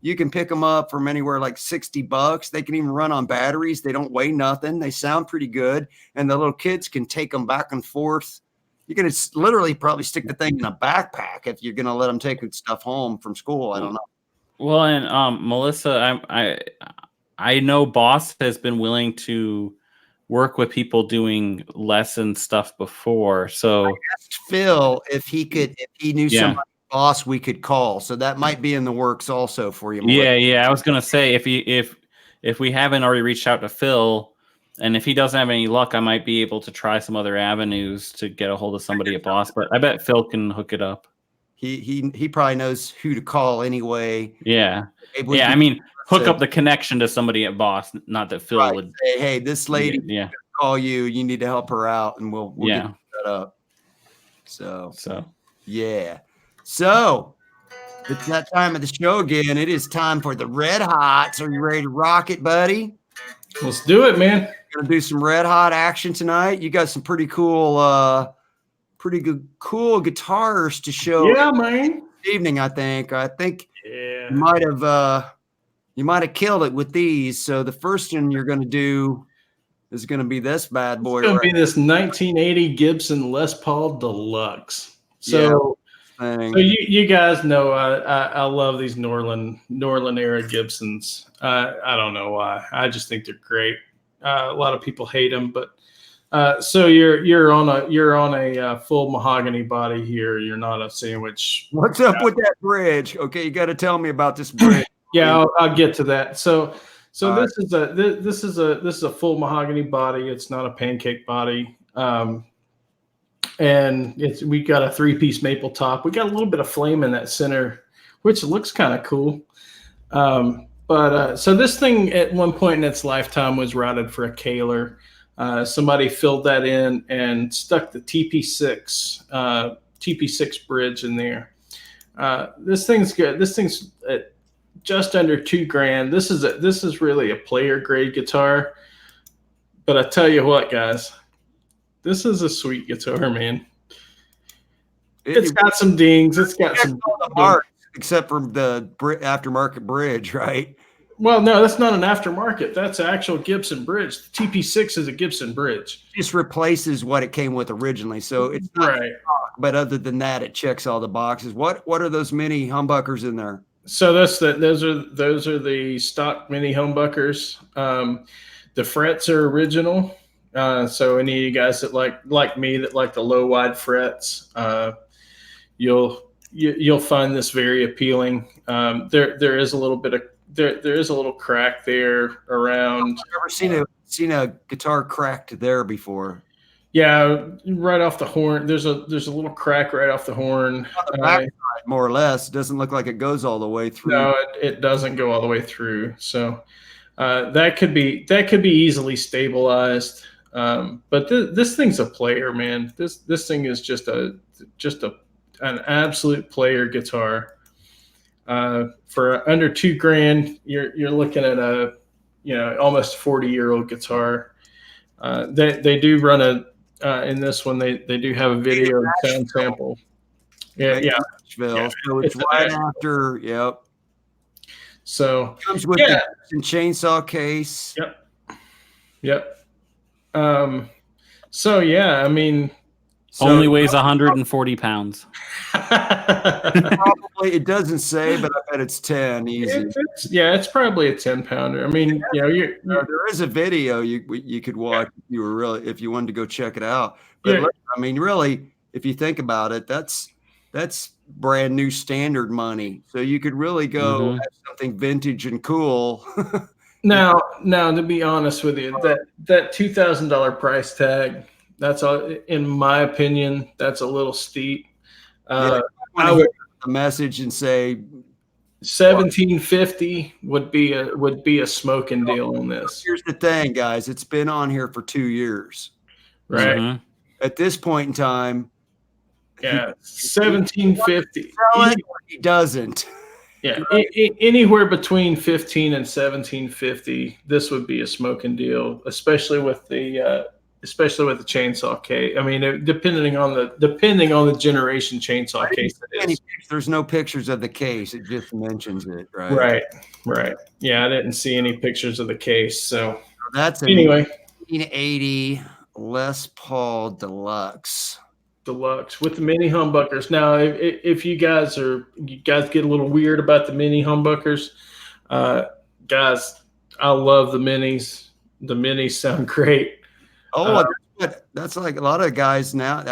You can pick them up from anywhere like $60. They can even run on batteries. They don't weigh nothing. They sound pretty good. And the little kids can take them back and forth. You can literally probably stick the thing in a backpack if you're going to let them take stuff home from school. I don't know. Well, and Melissa, I know Boss has been willing to work with people doing lesson stuff before. So I asked Phil if he knew somebody Boss we could call. So that might be in the works also for you, Melissa. Yeah. I was gonna say if we haven't already reached out to Phil, and if he doesn't have any luck, I might be able to try some other avenues to get a hold of somebody at Boss. But I bet Phil can hook it up. He probably knows who to call anyway. Yeah. I mean, hook up the connection to somebody at Boss. Not that Phil would say, hey, this lady call you. You need to help her out, and we'll get that up. So yeah. So it's that time of the show again. It is time for the Red Hots. Are you ready to rock it, buddy? Let's do it, man. We're gonna do some Red Hot action tonight. You got some pretty cool guitars to show. Yeah, man. This evening, I think you might have killed it with these. So the first one you're gonna do is gonna be this bad boy. It's gonna be this 1980 Gibson Les Paul Deluxe. So you guys know I love these Norland era Gibsons. I don't know why. I just think they're great. A lot of people hate them, but so you're on a full mahogany body here. You're not a sandwich. What's up with that bridge? Okay, you got to tell me about this bridge. Yeah, I'll get to that. So this is a full mahogany body. It's not a pancake body. And we got a 3-piece maple top. We got a little bit of flame in that center, which looks kind of cool. So this thing at one point in its lifetime was routed for a Kaler. Somebody filled that in and stuck the TP6 bridge in there. This thing's good. This thing's at just under $2,000. This is really a player grade guitar. But I tell you what, guys. This is a sweet guitar, man. It's got some dings. It's got some marks, except for the aftermarket bridge, right? Well, no, that's not an aftermarket. That's an actual Gibson bridge. The TP6 is a Gibson bridge. It just replaces what it came with originally. So it's not right. But other than that, it checks all the boxes. What are those mini humbuckers in there? So those are the stock mini humbuckers. The frets are original. So any of you guys that like me that like the low wide frets, you'll find this very appealing. There is a little bit of there is a little crack there around. I've never seen a guitar cracked there before. Yeah, right off the horn. There's a little crack right off the horn. On the backside, more or less. It doesn't look like it goes all the way through. No, it doesn't go all the way through. So that could be easily stabilized. But this thing's a player, man. This thing is just an absolute player guitar. For under $2,000, you're looking at a almost 40-year-old guitar. They do run in this one they do have a video and sound sample. Yeah. So it's right after. Yep. So it comes with the chainsaw case. Yep. So yeah, I mean, So Only weighs 140 pounds. probably it doesn't say, but I bet it's 10 easy. It's probably a 10-pounder. I mean, There is a video you could watch if you were really if you wanted to go check it out. But look, I mean, really, if you think about it, that's brand new standard money. So you could really go have something vintage and cool. Now, to be honest with you, that $2,000 price tag, that's in my opinion, that's a little steep. I would a message and say $1,750 would be a smoking deal on this. Here's the thing, guys. It's been on here for 2 years. Right. Mhm. At this point in time, $1,750. He doesn't. Yeah, anywhere between $1,500 and $1,750, this would be a smoking deal, especially with the chainsaw case. I mean, depending on the generation chainsaw case it is. There's no pictures of the case. It just mentions it, right? Right. Yeah, I didn't see any pictures of the case. So that's anyway, 1980 Les Paul Deluxe with the mini humbuckers. Now, if you guys get a little weird about the mini humbuckers, guys, I love the minis. The minis sound great. Oh, that's like a lot of guys now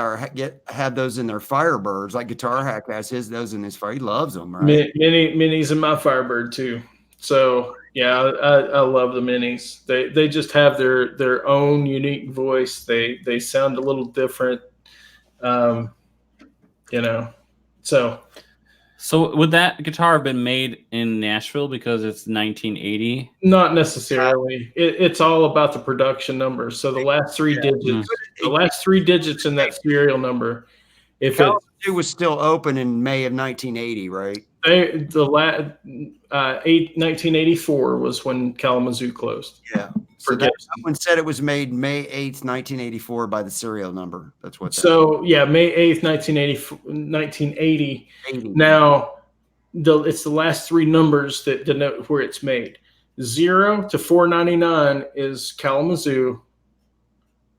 have those in their Firebirds. Like Guitar Hack has those in his Fire. He loves them, right? Minis in my Firebird too. So yeah, I love the minis. They just have their own unique voice. They sound a little different. So would that guitar have been made in Nashville because it's 1980? Not necessarily. It's all about the production number. So the last three digits in that serial number. If it was still open in May of 1980, right? 1984 was when Kalamazoo closed. Yeah. So someone said it was made May 8th, 1984 by the serial number. That's what. May 8th, 1980. Now, it's the last three numbers that denote where it's made. 0 to 499 is Kalamazoo.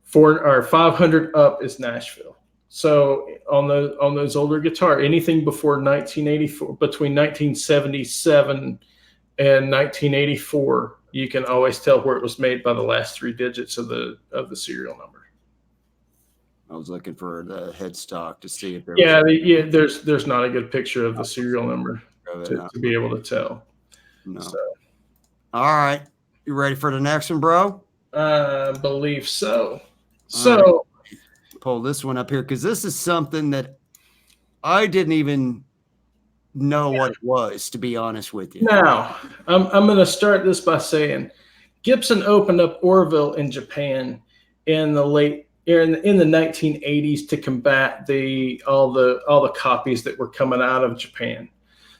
500 up is Nashville. So on those older guitar, anything before 1984, between 1977 and 1984, you can always tell where it was made by the last three digits of the serial number. I was looking for the headstock to see if there was. There's not a good picture of the serial number to be able to tell. No. So. All right. You ready for the next one, bro? I believe so. Right. Pull this one up here because this is something that I didn't even know what it was, to be honest with you. Now, I'm going to start this by saying Gibson opened up Orville in Japan in the 1980s to combat all the copies that were coming out of Japan.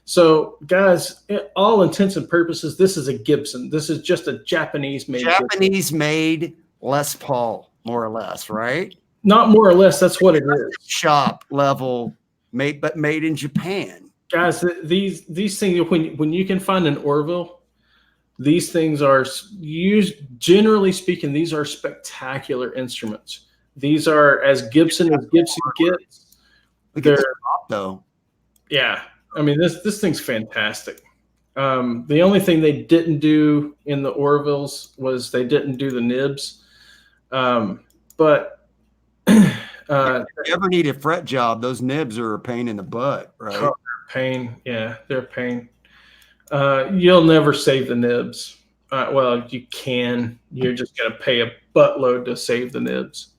So, guys, all intents and purposes, this is a Gibson. This is just a Japanese-made Les Paul, more or less, right? Not more or less. That's what it is. Shop level, made in Japan. Guys, these things, when you can find an Orville, these things are used. Generally speaking, these are spectacular instruments. These are as Gibson gets. They're top, though. Yeah, I mean this thing's fantastic. The only thing they didn't do in the Orvilles was they didn't do the nibs, but. If you ever need a fret job, those nibs are a pain in the butt, right? Oh, pain. Yeah, they're a pain. You'll never save the nibs. Well, you can. You're just going to pay a buttload to save the nibs.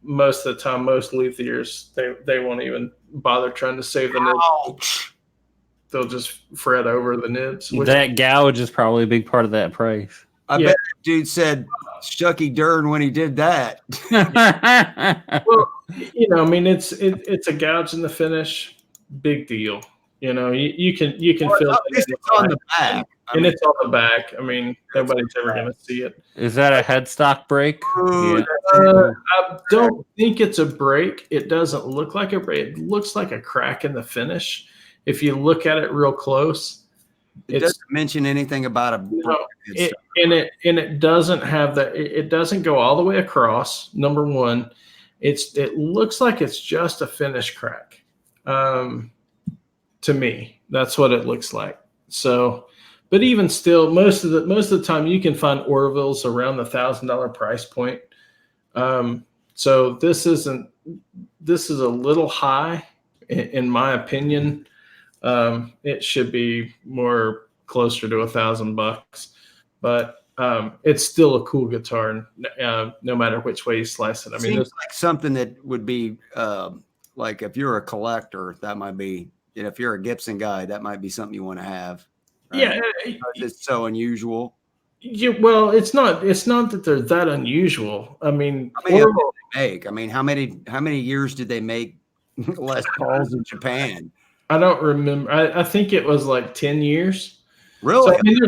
Most of the time, most luthiers, they won't even bother trying to save the nibs. Ouch. They'll just fret over the nibs. That gouge is probably a big part of that price. I bet the dude said Shucky Dern when he did that. Well, I mean, it's a gouge in the finish. Big deal. You can feel it's on the back. It's on the back. I mean, nobody's ever going to see it. Is that a headstock break? I don't think it's a break. It doesn't look like a break. It looks like a crack in the finish. If you look at it real close. It doesn't mention anything about a it doesn't have that. It doesn't go all the way across. Number one, it looks like it's just a finish crack. To me, that's what it looks like. So, but even still, most of the time you can find Orvilles around the $1,000 price point. So this is a little high in my opinion. It should be more closer to $1,000, but it's still a cool guitar, no matter which way you slice it. I mean, seems like something that would be like if you're a collector, that might be. If you're a Gibson guy, that might be something you want to have. Right? Yeah, it's so unusual. Well, it's not that they're that unusual. I mean, how many did they make? I mean, how many years did they make Les Pauls in Japan? I don't remember. I think it was like 10 years. Really? So, I mean,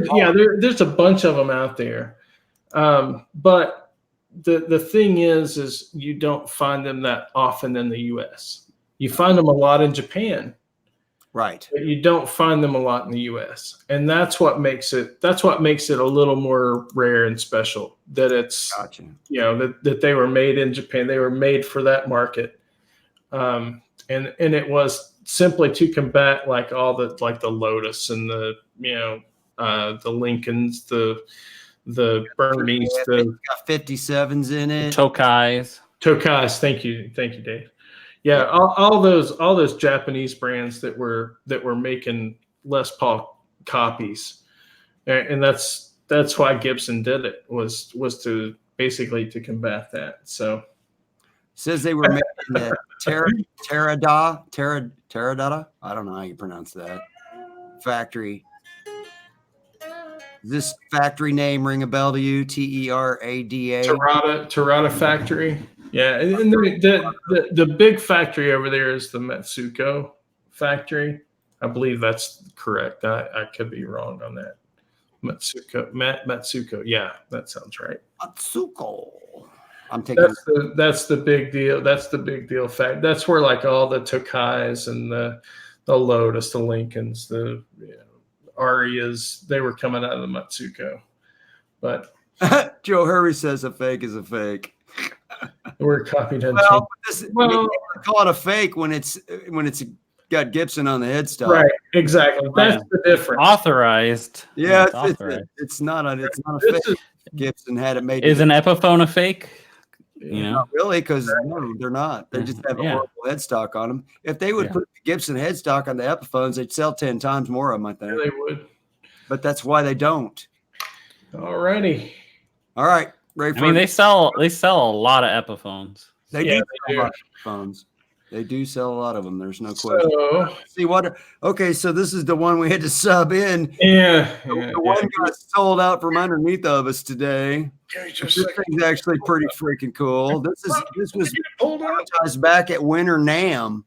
there's a bunch of them out there. But the thing is you don't find them that often in the US. You find them a lot in Japan. Right. But you don't find them a lot in the US. And that's what makes it a little more rare and special, that it's, gotcha. That they were made in Japan. They were made for that market. And it was simply to combat like all the, like the Lotus and the, the Lincolns, the Bernies, the got 57s in it. Tokais. Thank you, Dave. Yeah, all those Japanese brands that were making Les Paul copies, and that's why Gibson did it, was to basically to combat that. So it says they were making the Teradata. I don't know how you pronounce that factory. Does this factory name ring a bell to you? Terada. Terada factory. Yeah, and the big factory over there is the Matsuko factory. I believe that's correct. I could be wrong on that. Matsuko. Yeah, that sounds right. Matsuko. I'm taking. That's the big deal. That's the big deal fact. That's where like all the Tokais and the Lotus, the Lincolns, the Arias, they were coming out of the Matsuko. But Joe Hurry says a fake is a fake. We're copied. Well, you call it a fake when it's got Gibson on the headstock. Right, exactly. That's the difference. Authorized. Yeah, it's not a fake. Gibson had it made. Is an Epiphone a fake? Not really, because no, they're not. They just have a horrible headstock on them. If they would put the Gibson headstock on the Epiphones, they'd sell 10 times more of them, I think. Yeah, they would. But that's why they don't. All righty. All right. I mean, they sell a lot of Epiphones. They do sell a lot of phones. They do sell a lot of them. There's no question. So, see what? Okay, so this is the one we had to sub in. The one got sold out from underneath of us today. This thing's actually pretty freaking cool. This was advertised back at Winter NAMM.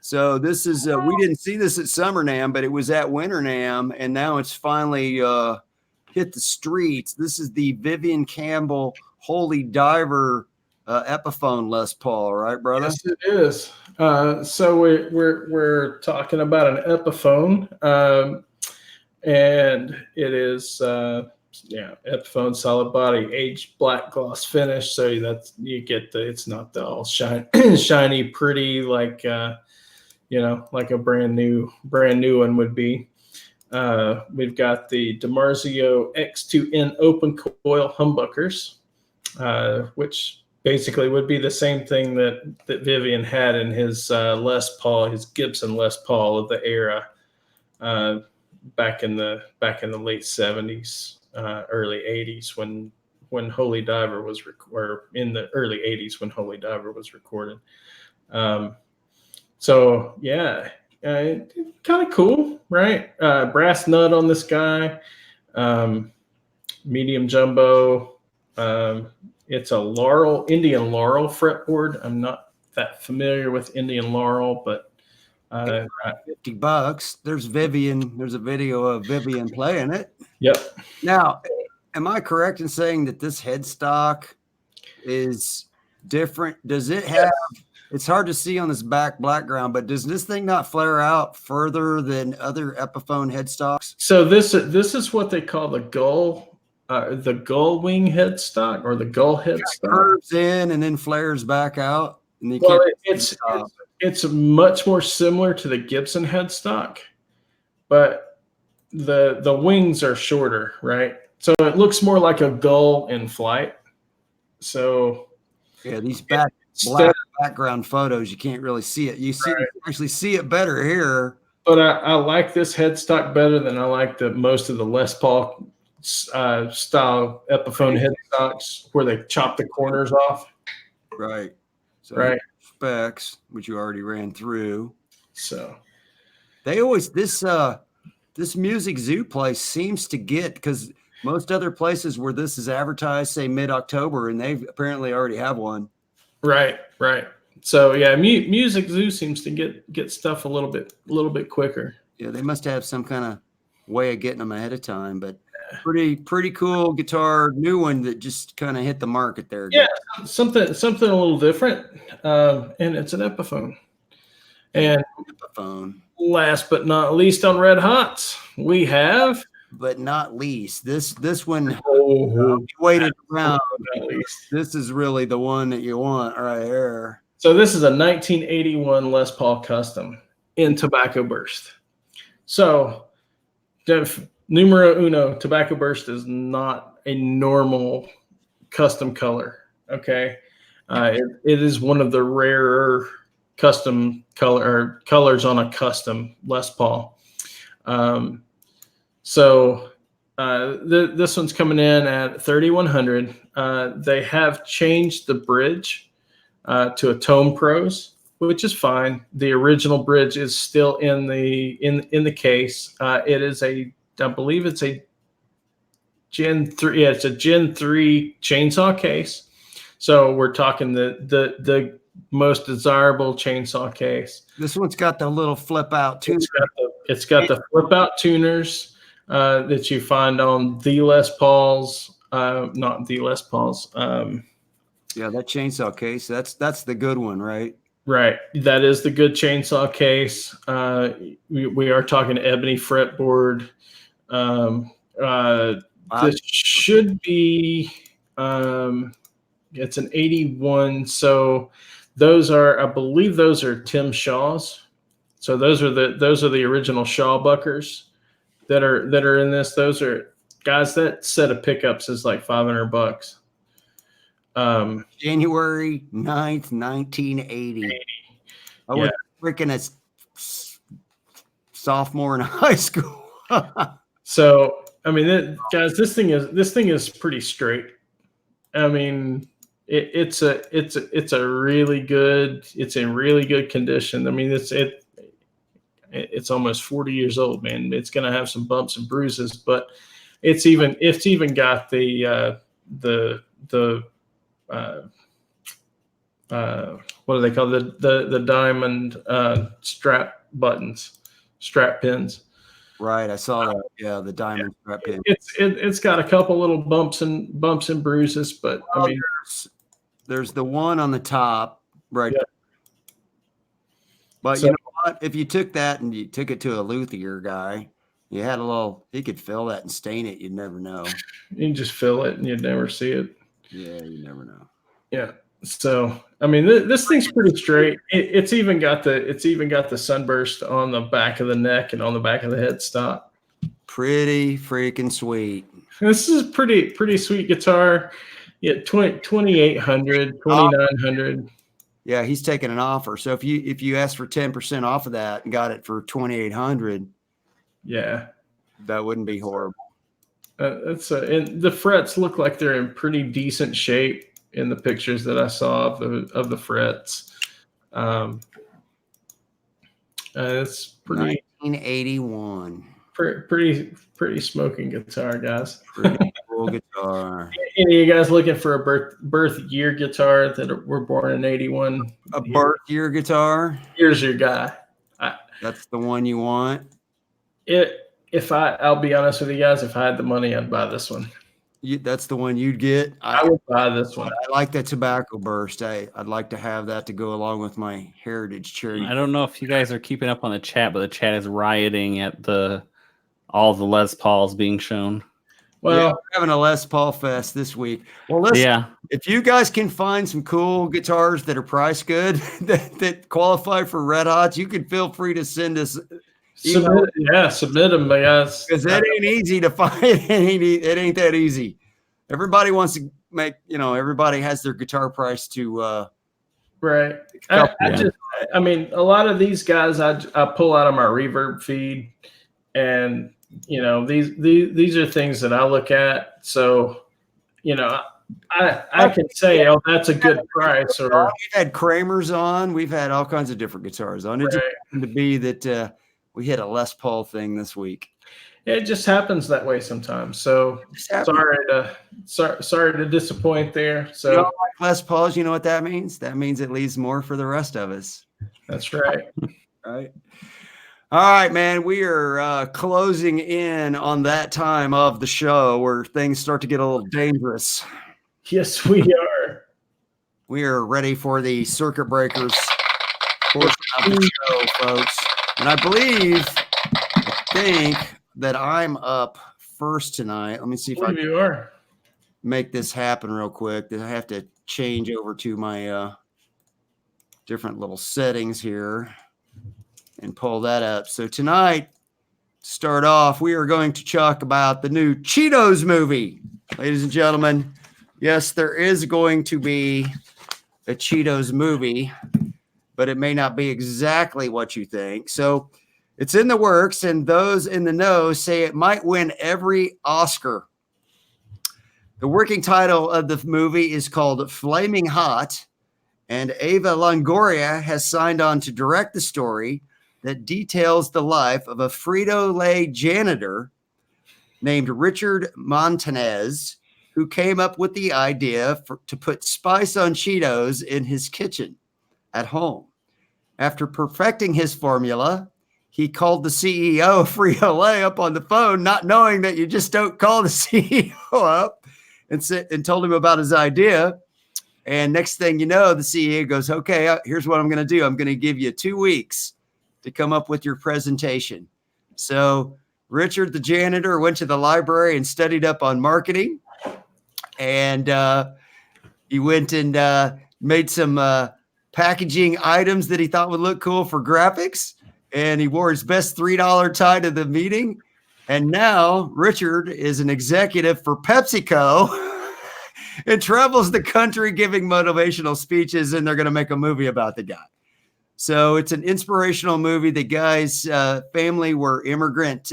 So this is we didn't see this at Summer NAMM, but it was at Winter NAMM, and now it's finally hit the streets. This is the Vivian Campbell Holy Diver Epiphone Les Paul, right, brother? Yes, it is. So we're talking about an Epiphone, and it is Epiphone solid body, aged black gloss finish. So that's you get it's not the all shiny, pretty like like a brand new one would be. We've got the DiMarzio X2N open coil humbuckers, which basically would be the same thing that Vivian had in his Les Paul, his Gibson Les Paul of the era, back in the late 70s, early 80s when Holy Diver was or in the early 80s when Holy Diver was recorded. So yeah. Kind of cool, right? Brass nut on this guy, medium jumbo. It's a Indian Laurel fretboard. I'm not that familiar with Indian Laurel, but $50. There's Vivian. There's a video of Vivian playing it. Yep. Now, am I correct in saying that this headstock is different? Does it have? It's hard to see on this back background, but does this thing not flare out further than other Epiphone headstocks? So this is what they call the gull wing headstock, or the gull headstock. Curves in and then flares back out. And you Well, can't it's much more similar to the Gibson headstock, but the wings are shorter, right? So it looks more like a gull in flight. So yeah, these instead, black background photos, you can't really see it. You actually see it better here. but I like this headstock better than I like most of the Les Paul style Epiphone headstocks where they chop the corners off. Right. So Right. specs, which you already ran through. So They always this Music Zoo place seems to get, because most other places where this is advertised say mid-October, and they apparently already have one. right. So yeah, Music Zoo seems to get stuff a little bit quicker. Yeah, they must have some kind of way of getting them ahead of time, but pretty cool guitar, new one that just kind of hit the market there. Yeah, something a little different, and it's an Epiphone. And Epiphone. Last but not least on Red Hots, we have. But not least, this one You waited around. This is really the one that you want right here. So this is a 1981 Les Paul Custom in Tobacco Burst. So numero uno, Tobacco Burst is not a normal custom color. Okay, it is one of the rarer custom colors on a custom Les Paul. This one's coming in at 3,100. They have changed the bridge to a Tone Pros, which is fine. The original bridge is still in the case. It is I believe it's a Gen 3. Yeah, it's a Gen 3 chainsaw case. So we're talking the most desirable chainsaw case. This one's got the little flip out too. It's got the flip out tuners that you find on the Les Pauls, not the Les Pauls. Yeah, that chainsaw case. That's the good one, right? Right. That is the good chainsaw case. We are talking ebony fretboard. This should be. It's an 81. So I believe those are Tim Shaw's. So those are the original Shaw Buckers that are in this. Those are guys, that set of pickups is like $500. January 9th, 1980. I was freaking a sophomore in high school. So I mean, guys, this thing is pretty straight. I mean, it's in really good condition. I mean, it's almost 40 years old, man. It's gonna have some bumps and bruises, but it's even got the what do they call the diamond strap pins. Right, I saw that. Yeah, the diamond strap pin. It's got a couple little bumps and bruises, but I mean, there's the one on the top, right? Yeah. But you know what? If you took that and you took it to a luthier guy, you had he could fill that and stain it. You'd never know. You can just fill it and you'd never see it. Yeah, you never know. Yeah. So I mean, this thing's pretty straight. It's even got the sunburst on the back of the neck and on the back of the headstock. Pretty freaking sweet. This is pretty sweet guitar. Yeah, 2,800, 2,900. Yeah, he's taking an offer. So if you asked for 10% off of that and got it for 2,800, yeah, that wouldn't be horrible. And the frets look like they're in pretty decent shape in the pictures that I saw of the frets. It's pretty 1981. Pretty smoking guitar, guys. Pretty cool guitar. Any of you guys looking for a birth year guitar that were born in 81? A birth year guitar? Here's your guy. That's the one you want? I'll be honest with you guys, if I had the money, I'd buy this one. That's the one you'd get? I would buy this one. I like that Tobacco Burst. I'd like to have that to go along with my Heritage Cherry. I don't know if you guys are keeping up on the chat, but the chat is rioting at all the Les Pauls being shown. Well, we're having a Les Paul Fest this week. Well, listen, if you guys can find some cool guitars that are priced good that qualify for Red Hots, you can feel free to send us. submit them, guys. Because it ain't easy to find. It ain't that easy. Everybody wants to make, everybody has their guitar price to. Right. I mean, a lot of these guys I pull out of my reverb feed, and these are things that I look at. So, I can say, oh, that's a good price. Or we've had Kramer's on. We've had all kinds of different guitars on. It just happened to be that we hit a Les Paul thing this week. It just happens that way sometimes. So sorry to disappoint there. So like Les Paul's, you know what that means? That means it leaves more for the rest of us. That's right. Right. All right, man. We are closing in on that time of the show where things start to get a little dangerous. Yes, we are. We are ready for the Circüit Breakers portion of the show, folks. And I think that I'm up first tonight. Let me see if I can make this happen real quick. I have to change over to my different little settings here and pull that up. So tonight, to start off, we are going to talk about the new Cheetos movie. Ladies and gentlemen, yes, there is going to be a Cheetos movie, but it may not be exactly what you think. So it's in the works, and those in the know say it might win every Oscar. The working title of the movie is called Flaming Hot, and Ava Longoria has signed on to direct the story that details the life of a Frito-Lay janitor named Richard Montanez, who came up with the idea to put spice on Cheetos in his kitchen at home. After perfecting his formula, he called the CEO of Frito-Lay up on the phone, not knowing that you just don't call the CEO up, and told him about his idea. And next thing you know, the CEO goes, okay, here's what I'm going to do. I'm going to give you 2 weeks to come up with your presentation. So Richard, the janitor, went to the library and studied up on marketing. And he went and made some packaging items that he thought would look cool for graphics. And he wore his best $3 tie to the meeting. And now Richard is an executive for PepsiCo and travels the country giving motivational speeches, and they're going to make a movie about the guy. So it's an inspirational movie. The guy's family were immigrant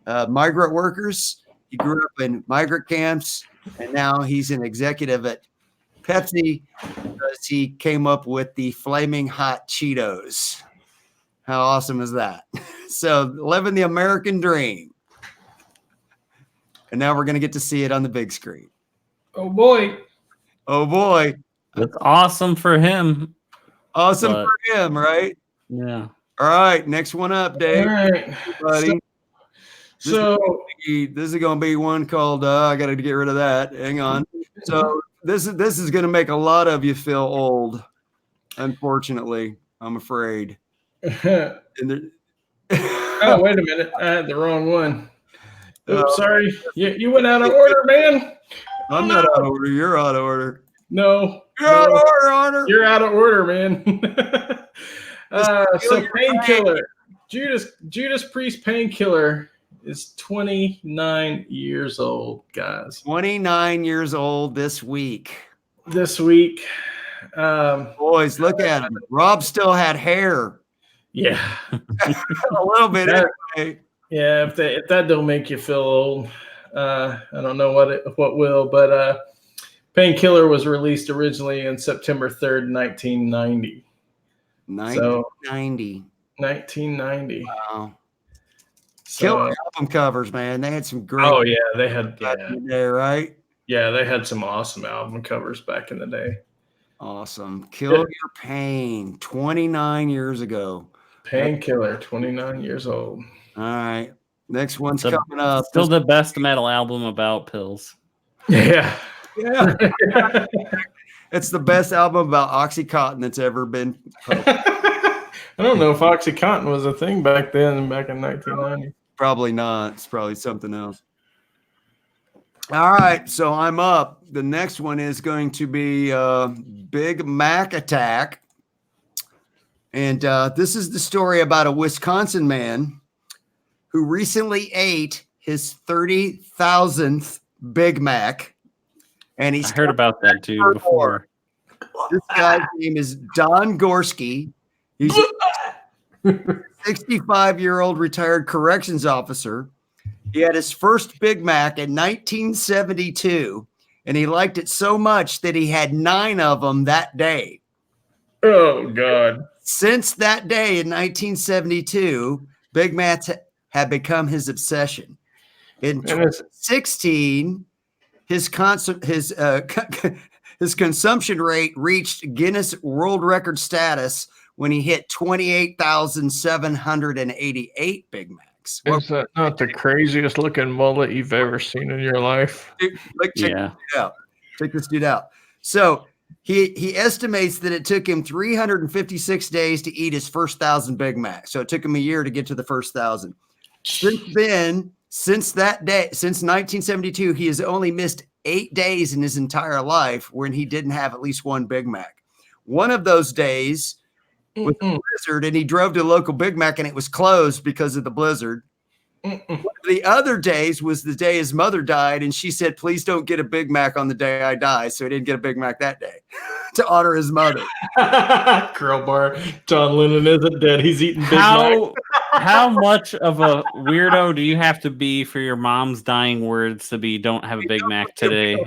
migrant workers. He grew up in migrant camps, and now he's an executive at Pepsi because he came up with the Flaming Hot Cheetos. How awesome is that? So living the American dream. And now we're going to get to see it on the big screen. Oh, boy. Oh, boy. That's awesome for him. Awesome for him, right? Yeah. All right. Next one up, Dave. All right. Buddy. So this is going to be one called, I got to get rid of that. Hang on. So this is going to make a lot of you feel old, unfortunately, I'm afraid. Oh, wait a minute. I had the wrong one. Oops, sorry. You went out of order, man. I'm not out of order. You're out of order. No. You're out of order. You're out of order, man. So Painkiller. Judas Priest Painkiller is 29 years old, guys. 29 years old this week. This week. Boys, look at him. Rob still had hair. Yeah. A little bit anyway. Yeah, if that don't make you feel old, I don't know what will, but Painkiller was released originally on September 3rd, 1990. 1990. Wow. So, Killer album covers, man. They had some great. Oh yeah, they had there, right? Yeah, they had some awesome album covers back in the day. Awesome. Kill Your Pain, 29 years ago. Painkiller, 29 years old. All right. Next one's coming up. Still the best metal album about pills. Yeah. Yeah. It's the best album about Oxycontin that's ever been. I don't know if Oxycontin was a thing back then, back in 1990. Probably not. It's probably something else. All right, so I'm up. The next one is going to be Big Mac Attack. And this is the story about a Wisconsin man who recently ate his 30,000th Big Mac. And I heard about that dude before. This guy's name is Don Gorski. He's a 65-year-old retired corrections officer. He had his first Big Mac in 1972, and he liked it so much that he had 9 of them that day. Oh, God. Since that day in 1972, Big Macs have become his obsession. In 2016, his consumption rate reached Guinness World Record status when he hit 28,788 Big Macs. Is that not the craziest looking mullet you've ever seen in your life? Check this dude out. So he estimates that it took him 356 days to eat his first 1,000 Big Macs. So it took him a year to get to the first 1,000. Since that day, since 1972, he has only missed 8 days in his entire life when he didn't have at least one Big Mac. One of those days was a blizzard, and he drove to a local Big Mac, and it was closed because of the blizzard. The other days was the day his mother died, and she said, "Please don't get a Big Mac on the day I die." So he didn't get a Big Mac that day to honor his mother. Crowbar. John Lennon isn't dead. He's eating Big Mac. How much of a weirdo do you have to be for your mom's dying words to be "Don't have a Big Mac today"?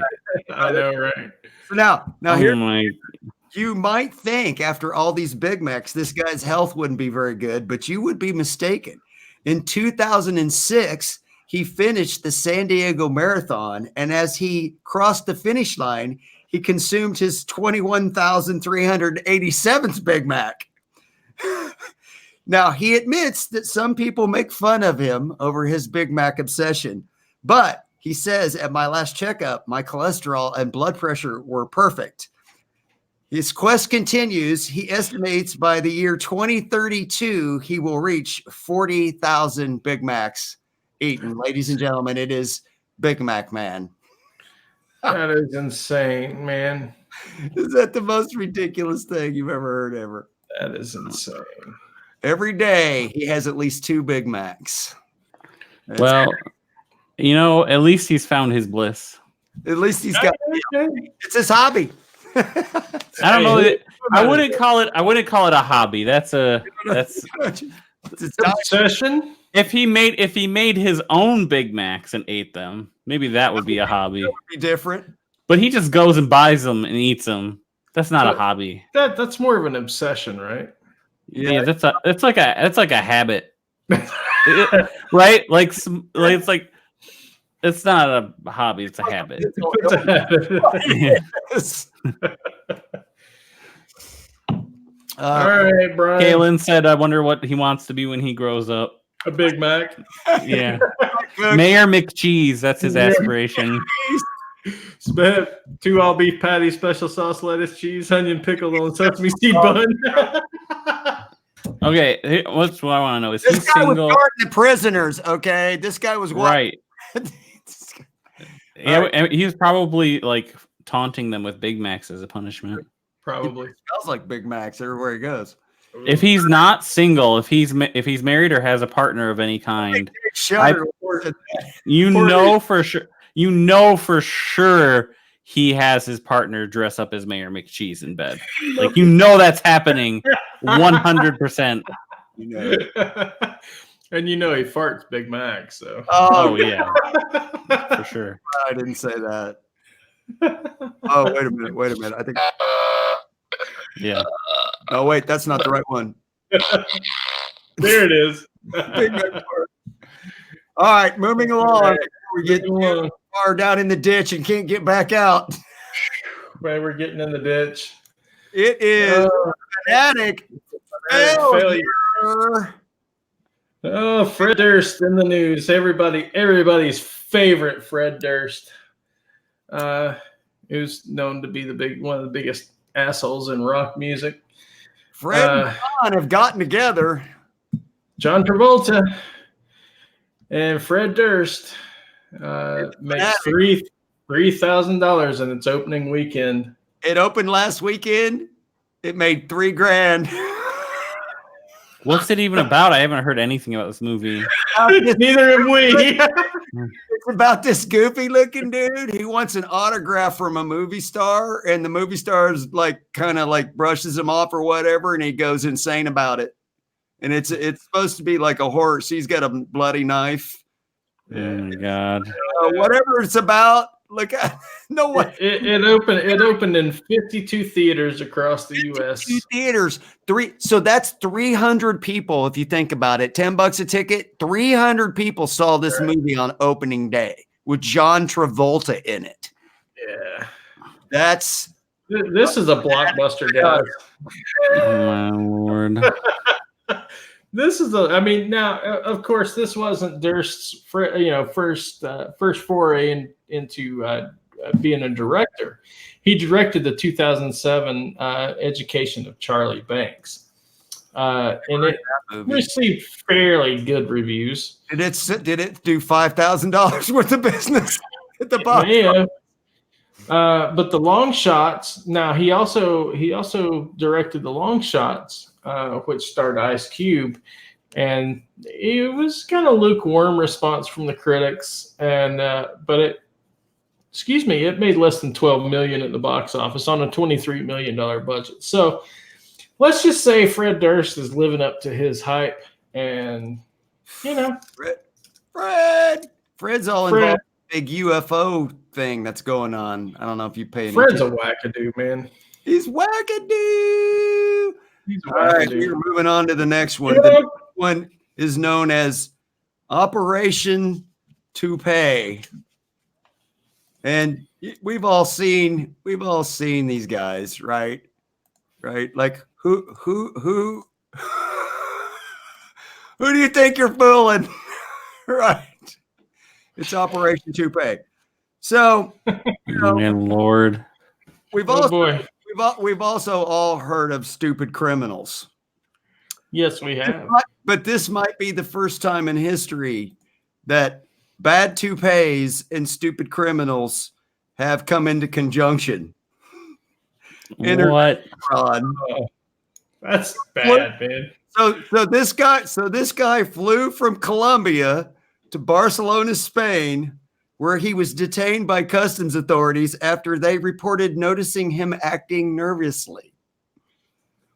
I know, right? So now here. My... You might think after all these Big Macs, this guy's health wouldn't be very good, but you would be mistaken. In 2006, he finished the San Diego Marathon, and as he crossed the finish line, he consumed his 21,387th Big Mac. Now, he admits that some people make fun of him over his Big Mac obsession, but he says, at my last checkup, my cholesterol and blood pressure were perfect. His quest continues. He estimates by the year 2032, he will reach 40,000 Big Macs eaten. Ladies and gentlemen, it is Big Mac Man. That is insane, man. Is that the most ridiculous thing you've ever heard ever? That is insane. Every day, he has at least 2 Big Macs. Well, at least he's found his bliss. At least he's got it's his hobby. I don't know. I wouldn't call it a hobby. That's it's obsession. If he made his own Big Macs and ate them, maybe that would be a hobby. That would be different. But he just goes and buys them and eats them. That's not a hobby. That's more of an obsession, right? Yeah, it's like a habit, right? Like it's like. It's not a hobby; it's a habit. It's a habit. Yes. All right, Brian. Kalen said, "I wonder what he wants to be when he grows up." A Big Mac. Yeah, Mayor McCheese. That's his aspiration. 2 all beef patties, special sauce, lettuce, cheese, onion, pickle on sesame seed bun. Okay, what's what I want to know? Is This he guy single? was guarding the prisoners. Okay, this guy was Right. Yeah, and he was probably like taunting them with Big Macs as a punishment. Probably. Smells like Big Macs everywhere he goes. If he's not single, if he's married or has a partner of any kind, you know for sure he has his partner dress up as Mayor McCheese in bed. Like that's happening 100%. And he farts Big Mac, so. Oh yeah, for sure. I didn't say that. Oh, wait a minute. I think. Yeah. Oh, wait, that's not the right one. There it is. Big Mac fart. All right, moving along. We're getting far down in the ditch and can't get back out. Right, we're getting in the ditch. It is fanatic failure. Oh, Fred Durst in the news. Everybody's favorite Fred Durst. Who's known to be one of the biggest assholes in rock music. Fred and John have gotten together. John Travolta and Fred Durst Makes $3,000 in its opening weekend. It opened last weekend. It made $3,000. What's it even about? I haven't heard anything about this movie. Neither have we. It's about this goofy looking dude. He wants an autograph from a movie star, and the movie star's like kind of like brushes him off or whatever, and he goes insane about it. And it's supposed to be like a horse. He's got a bloody knife. Oh my god! Whatever it's about. Look at no one. It opened in 52 theaters across the U.S. 52 theaters. So that's 300 people. If you think about it, $10 a ticket. 300 people saw this movie on opening day with John Travolta in it. Yeah, this is a blockbuster, guys. Oh my lord! This is now of course this wasn't Durst's first foray into being a director. He directed the 2007 Education of Charlie Banks, and it received fairly good reviews. Did it do $5,000 worth of business at the box? Yeah. But the Long Shots. Now he also directed the Long Shots, which starred Ice Cube, and it was kind of lukewarm response from the critics. And but it made less than $12 million at the box office on a $23 million budget. So let's just say Fred Durst is living up to his hype, and Fred's all involved. Big UFO thing that's going on. I don't know if you pay. Fred's a wackadoo, man. He's wackadoo. All right, we're moving on to the next one. Yeah. The next one is known as Operation Toupee, and we've all seen these guys, right? Right? Like who who do you think you're fooling? Right. It's Operation Toupee. So, Man, Lord, we've also all heard of stupid criminals. Yes, we have. But this might be the first time in history that bad toupees and stupid criminals have come into conjunction. what? That's bad, man. So this guy flew from Colombia to Barcelona, Spain, where he was detained by customs authorities after they reported noticing him acting nervously.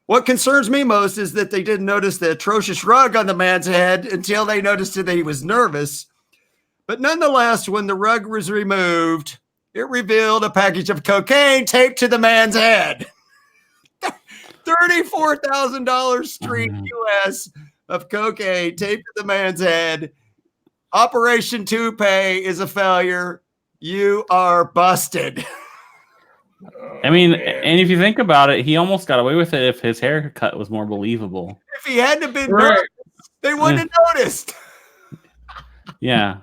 What concerns me most is that they didn't notice the atrocious rug on the man's head until they noticed that he was nervous. But nonetheless, when the rug was removed, it revealed a package of cocaine taped to the man's head. $34,000 street US of cocaine taped to the man's head. Operation Toupee is a failure. You are busted. I mean, and if you think about it, he almost got away with it if his haircut was more believable. If he hadn't have been nervous, they wouldn't have noticed. Yeah.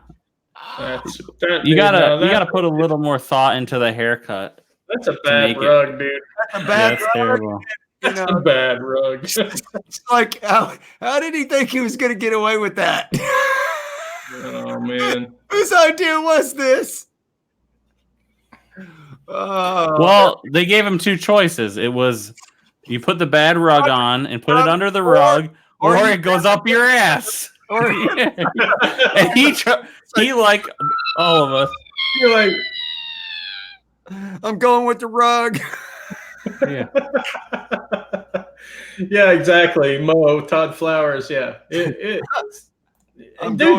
You gotta put a little more thought into the haircut. That's a bad rug, dude. That's a bad rug. Terrible. That's a bad rug. It's like, how did he think he was going to get away with that? Oh, man. Whose idea was this? Well, they gave him two choices. It was you put the bad rug on and put it under the rug, or it goes up your ass. And he like all of us. You're like, I'm going with the rug. Yeah. Yeah, exactly. Todd Flowers. Yeah. Dude,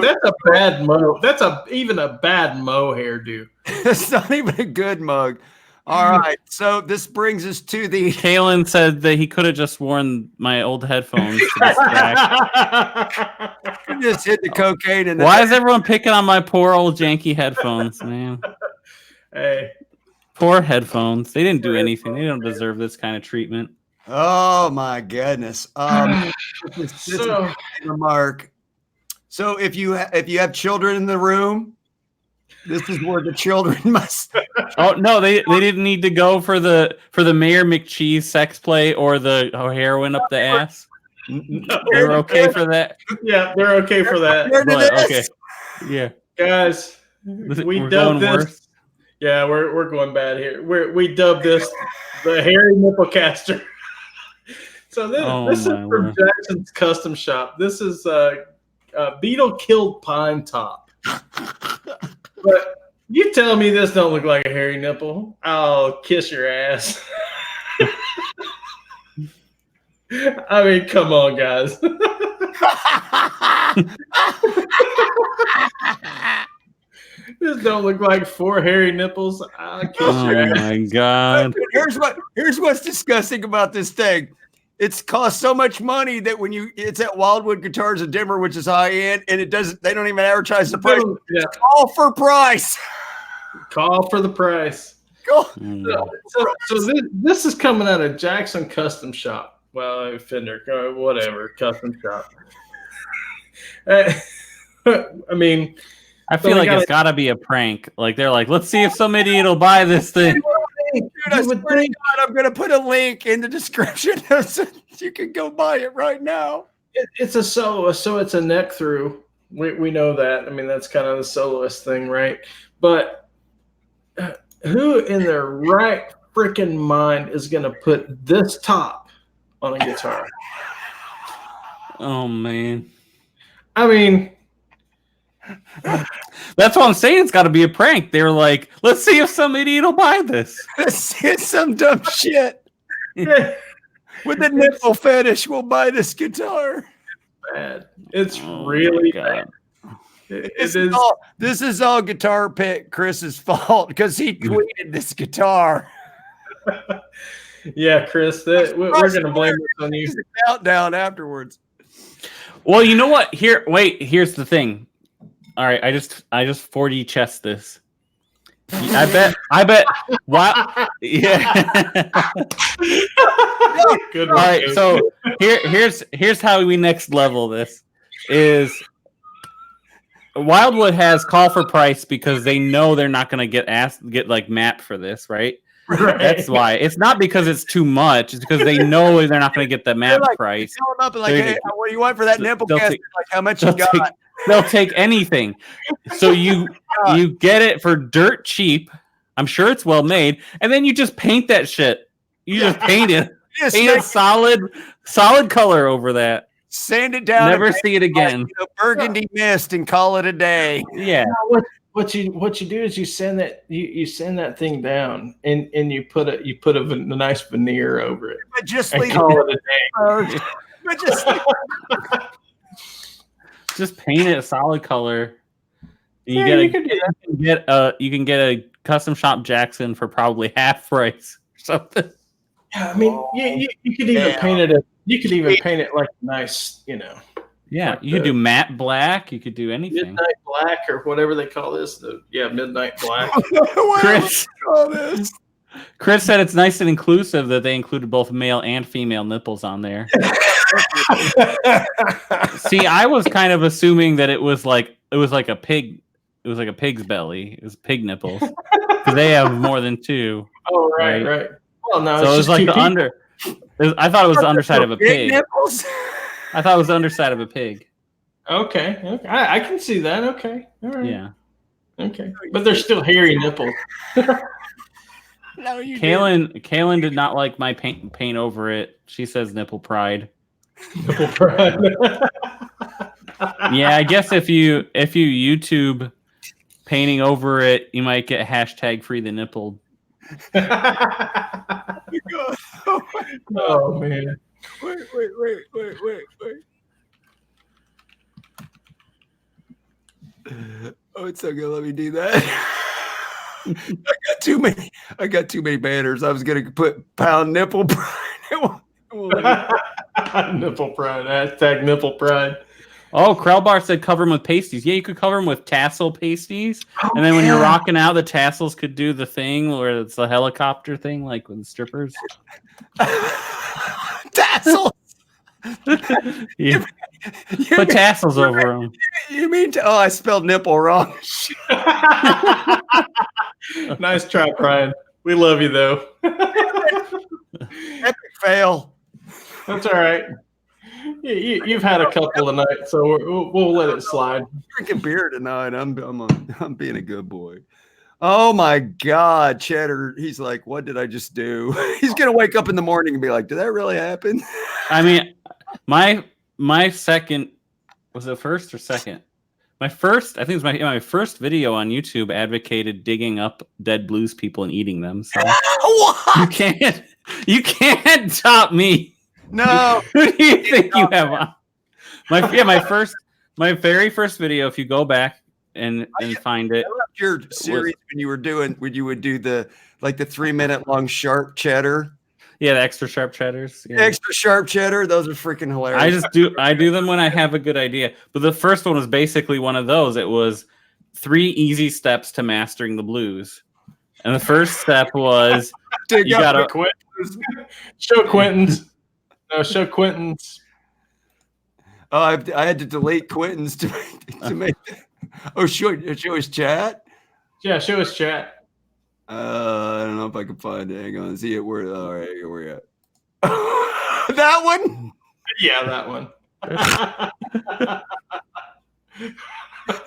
that's a bad mo. That's even a bad mo hairdo. It's not even a good mug. All right. So this brings us to the. Kalen said that he could have just worn my old headphones. To this back. You just hit the cocaine and. Why is everyone picking on my poor old janky headphones, man? Hey. Poor headphones. They didn't do anything. They don't deserve this kind of treatment. Oh my goodness. This is a remark. So if you have children in the room, this is where the children must. Oh no, they didn't need to go for the Mayor McCheese sex play or the heroin up the ass. No, they were okay for that. Yeah, they're okay for that. But, okay. Yeah. Guys, We dubbed this. Yeah, we're going bad here. We dubbed this the hairy nipple caster. So this is from Jackson's Custom Shop. This is beetle killed pine top. But you tell me this don't look like a hairy nipple, I'll kiss your ass. I mean, come on, guys. This don't look like 4 hairy nipples. I'll kiss your ass. Oh my god! Here's what's disgusting about this thing. It's cost so much money that when it's at Wildwood Guitars in Denver, which is high end, and they don't even advertise the price. Yeah. Call for price. Call for the price. Go. So this is coming out of Jackson Custom Shop. Well, Fender, whatever, Custom Shop. I mean, I feel like it's got to be a prank. Like they're like, let's see if some idiot will buy this thing. Dude, I swear to God, I'm going to put a link in the description so you can go buy it right now. It's a soloist, so it's a neck through. We know that. I mean, that's kind of the soloist thing, right? But who in their right freaking mind is going to put this top on a guitar? Oh, man. I mean, that's what I'm saying. It's got to be a prank. They were like, let's see if some idiot will buy this. It's some dumb shit. With a nipple fetish, we'll buy this guitar. Bad. It's really bad. This is all Guitar Pit Chris's fault because he tweeted this guitar. Yeah, Chris, we're going to blame this on you. Countdown afterwards. Well, you know what? Here's the thing. All right, I just 4D chess this. I bet. Wow. Yeah. Good All right, so here's how we next level this is. Wildwood has call for price because they know they're not going to get like mapped for this, right? Right. That's why. It's not because it's too much. It's because they know they're not going to get the map price. Tell them up and like, hey, what do you want for that nipple caster? Like, how much you got? They'll take anything. So you get it for dirt cheap. I'm sure it's well made, and then you just paint that shit. You just paint it. Paint it solid color over that. Sand it down. Never see it again. Burgundy mist and call it a day. Yeah. What you do is you send that thing down and you put a nice veneer over it. But just and call it a day. But just paint it a solid color. You can get a custom shop Jackson for probably half price or something. Yeah, I mean, you could even paint it. You could even paint it like nice, Yeah, like you could do matte black. You could do anything. Midnight black or whatever they call this. Midnight black. Chris said it's nice and inclusive that they included both male and female nipples on there. See, I was kind of assuming that it was like a pig. It was like a pig's belly. It was pig nipples because they have more than 2. Oh, right. Well, no. So it was like the under. I thought it was the underside of a pig. Nipples? I thought it was the underside of a pig. Okay. I can see that. Okay. All right. Yeah. Okay. But they're still hairy nipples. No, you Kaylin did not like my paint over it. She says nipple pride. Nipple pride. Yeah, I guess if you YouTube painting over it, you might get hashtag free the nipple. Oh man. Wait. Oh, it's not gonna let me do that. I got too many banners. I was gonna put pound nipple pride. Nipple pride. Hashtag nipple pride. Oh, Krellbar said cover them with pasties. Yeah, you could cover them with tassel pasties. And then when you're rocking out, the tassels could do the thing where it's the helicopter thing, like with the strippers. Tassels. Yeah. Put tassels over them. You mean I spelled nipple wrong. Nice try, Brian. We love you though. Epic fail. That's all right. You've had a couple of nights, so we'll let it slide. Drinking beer tonight. I'm being a good boy. Oh my God, Cheddar. He's like, what did I just do? He's gonna wake up in the morning and be like, did that really happen? I mean, my second, was it first or second? My first, I think it was my first video on YouTube advocated digging up dead blues people and eating them. So What? you can't top me. No. Who do you think you have on? My very first video, if you go back and find it. I loved your series when you would do the 3-minute long sharp cheddar. Yeah, the extra sharp cheddars. Yeah. Extra sharp cheddar. Those are freaking hilarious. I do them when I have a good idea. But the first one was basically one of those. It was 3 easy steps to mastering the blues. And the first step was you gotta show Quentin's. No, show Quentin's. Oh, I had to delete Quentin's to make Oh, show his chat? Yeah, show his chat. I don't know if I can find it. Hang on. See it. All right, here we at. That one? Yeah, that one. I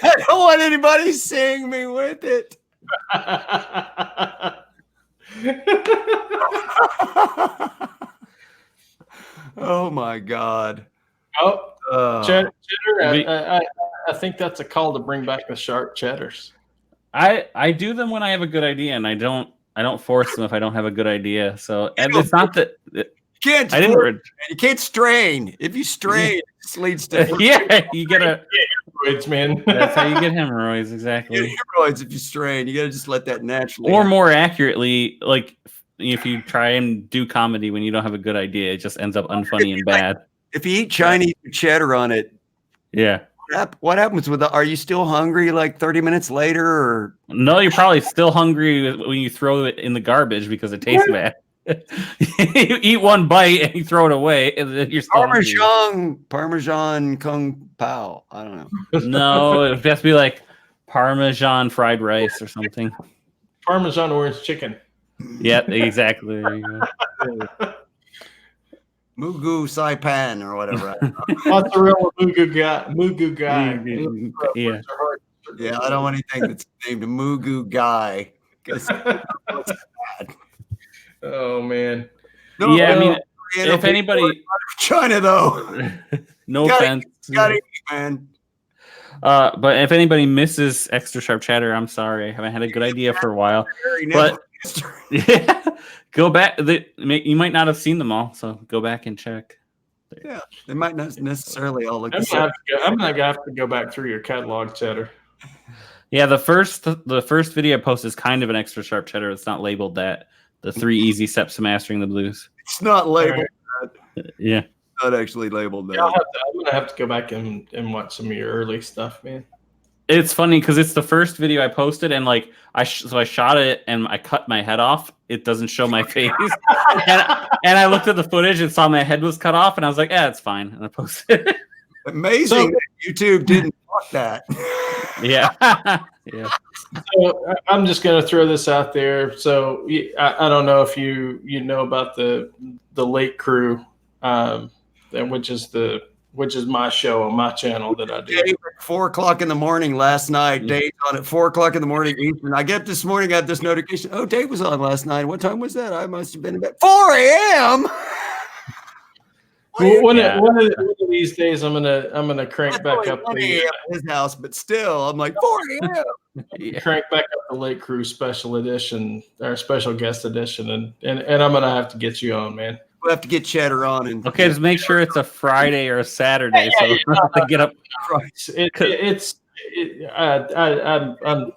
don't want anybody seeing me with it. Oh my God. Oh, cheddar. I think that's a call to bring back the sharp cheddars. I do them when I have a good idea, and I don't force them if I don't have a good idea. So, and it's not that you can't strain. If you strain, it just leads to yeah, you get hemorrhoids, man. That's how you get hemorrhoids, exactly. You get hemorrhoids if you strain. You got to just let that naturally. Or more accurately, like if you try and do comedy when you don't have a good idea, it just ends up unfunny and bad. If you eat Chinese with cheddar on it, yeah. What happens with are you still hungry like 30 minutes later? Or no, you're probably still hungry when you throw it in the garbage because it tastes bad. You eat one bite and you throw it away, and then you're still Parmesan Kung Pao. I don't know. No, it has to be like Parmesan fried rice or something. Parmesan orange chicken. Yeah, exactly. There you go. Mugu Saipan or whatever. Mozzarella Mugu guy. Yeah. Yeah, I don't want anything that's named Mugu guy. Oh man. No, yeah, I mean, if anybody China though. No offense. Gotta eat, man. But if anybody misses extra sharp chatter, I'm sorry. I haven't had a good idea for a while. But yeah, go back. You might not have seen them all, so go back and check. Yeah, they might not necessarily all look I'm the same. gonna have to go back through your catalog, Cheddar. Yeah, the first video I post is kind of an extra sharp cheddar. It's not labeled that. The 3 easy steps to mastering the blues. It's not labeled that. Yeah. It's not actually labeled that. Yeah, I'm gonna have to go back and watch some of your early stuff, man. It's funny because it's the first video I posted, and like I shot it and I cut my head off. It doesn't show my face, and I looked at the footage and saw my head was cut off, and I was like, "Yeah, it's fine." And I posted it. Amazing that YouTube didn't fuck that. Yeah, yeah. So I'm just gonna throw this out there. So I don't know if you know about the Late Crew, which is my show on my channel that I do. Dave at 4 o'clock in the morning last night. Dave on at 4 o'clock in the morning Eastern. I get this morning, I have this notification. Oh, Dave was on last night. What time was that? I must have been in bed. 4 a.m. Well, one of these days, I'm gonna crank back up his house, but still, I'm like 4 a.m. Crank back up the Late Crew special edition or special guest edition, and I'm gonna have to get you on, man. We'll have to get Cheddar on. And okay, just make sure it's a Friday or a Saturday, so I have to get up.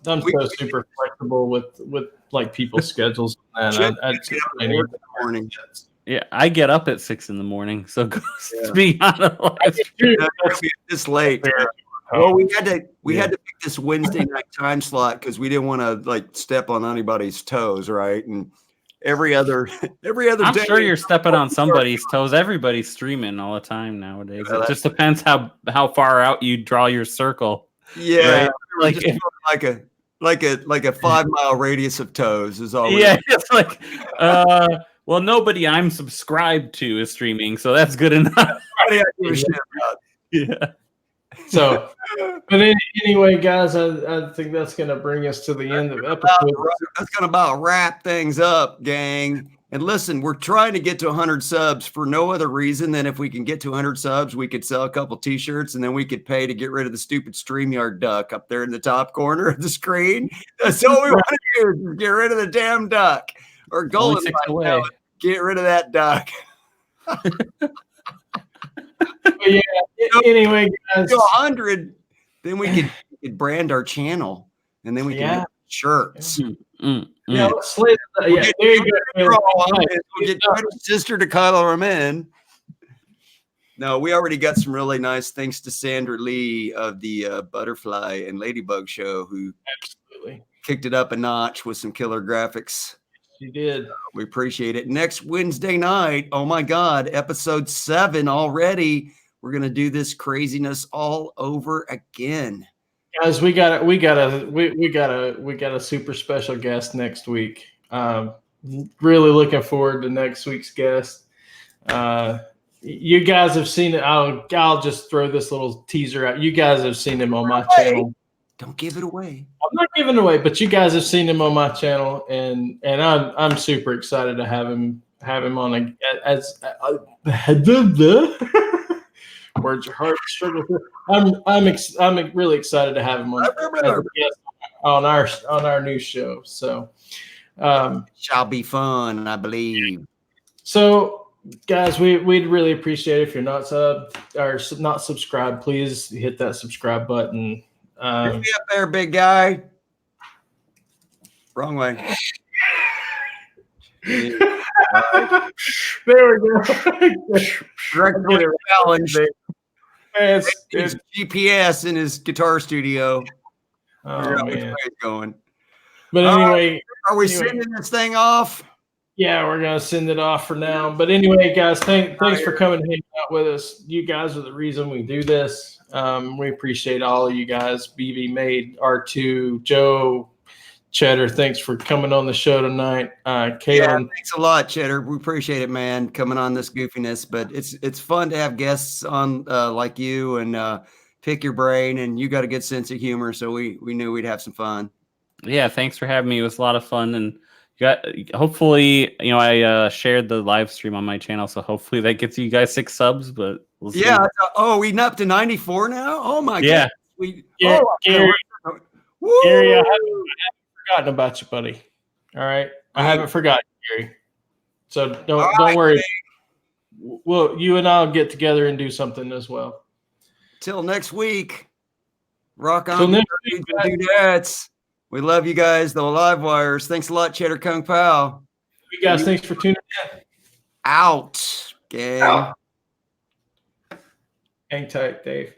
I'm so super flexible with like people's schedules, and morning. Yeah, I get up at 6 in the morning, so to be honest, this late. Well, we had to pick this Wednesday night time slot because we didn't want to like step on anybody's toes, right? And every other I'm day, sure you're stepping on somebody's toes. Everybody's streaming all the time nowadays. It just depends how far out you draw your circle. Yeah, right? like a 5 mile radius of toes is all. Yeah, it's like Well, nobody I'm subscribed to is streaming, so that's good enough. Nobody I give a shit about. Yeah. So, but anyway, guys, I think that's going to bring us to the end of the episode. That's going to about wrap things up, gang. And listen, we're trying to get to 100 subs for no other reason than if we can get to 100 subs, we could sell a couple t-shirts and then we could pay to get rid of the stupid StreamYard duck up there in the top corner of the screen. That's all we want to do, get rid of the damn duck. Or Golden Light, get rid of that duck. Yeah, anyway, guys. To 100, then we could brand our channel and then we can make shirts. Yeah, let's slay that. Yeah, there you go. We'll get sister to cuddle them in. No, we already got some really nice thanks to Sandra Lee of the Butterfly and Ladybug show who absolutely kicked it up a notch with some killer graphics. She did. We appreciate it. Next Wednesday night, oh my God, episode 7 already. We're gonna do this craziness all over again. Guys, we got a super special guest next week. Really looking forward to next week's guest. You guys have seen it. I'll just throw this little teaser out. You guys have seen him on my channel. Don't give it away. I'm not giving it away, but you guys have seen him on my channel, and I'm super excited to have him on as words are hard to struggle with. I'm really excited to have him on our new show. So shall be fun, I believe. So guys, we'd really appreciate it if you're not subscribed, please hit that subscribe button. Be up there, big guy. Wrong way. There we go. It's GPS in his guitar studio. Oh man, going. But anyway, are we sending this thing off? Yeah, we're gonna send it off for now. But anyway, guys, thanks for coming and hanging out with us. You guys are the reason we do this. We appreciate all of you guys. BB Made, R2, Joe, Cheddar, thanks for coming on the show tonight. Kaylin, thanks a lot, Cheddar. We appreciate it, man, coming on this goofiness. But it's fun to have guests on like you and pick your brain. And you got a good sense of humor, so we knew we'd have some fun. Yeah, thanks for having me. It was a lot of fun, and hopefully, I shared the live stream on my channel, so hopefully that gets you guys 6 subs. But we'll see. Yeah. We up to 94 now. Oh my God. Gary, Gary, I haven't forgotten about you, buddy. All right, I haven't forgotten, Gary. So don't worry. Well, you and I'll get together and do something as well. Till next week. Rock on. Till next week, dudettes. We love you guys, the live wires. Thanks a lot, Cheddar Kung Pao. You guys, thanks for tuning in. Out, gang. Out. Hang tight, Dave.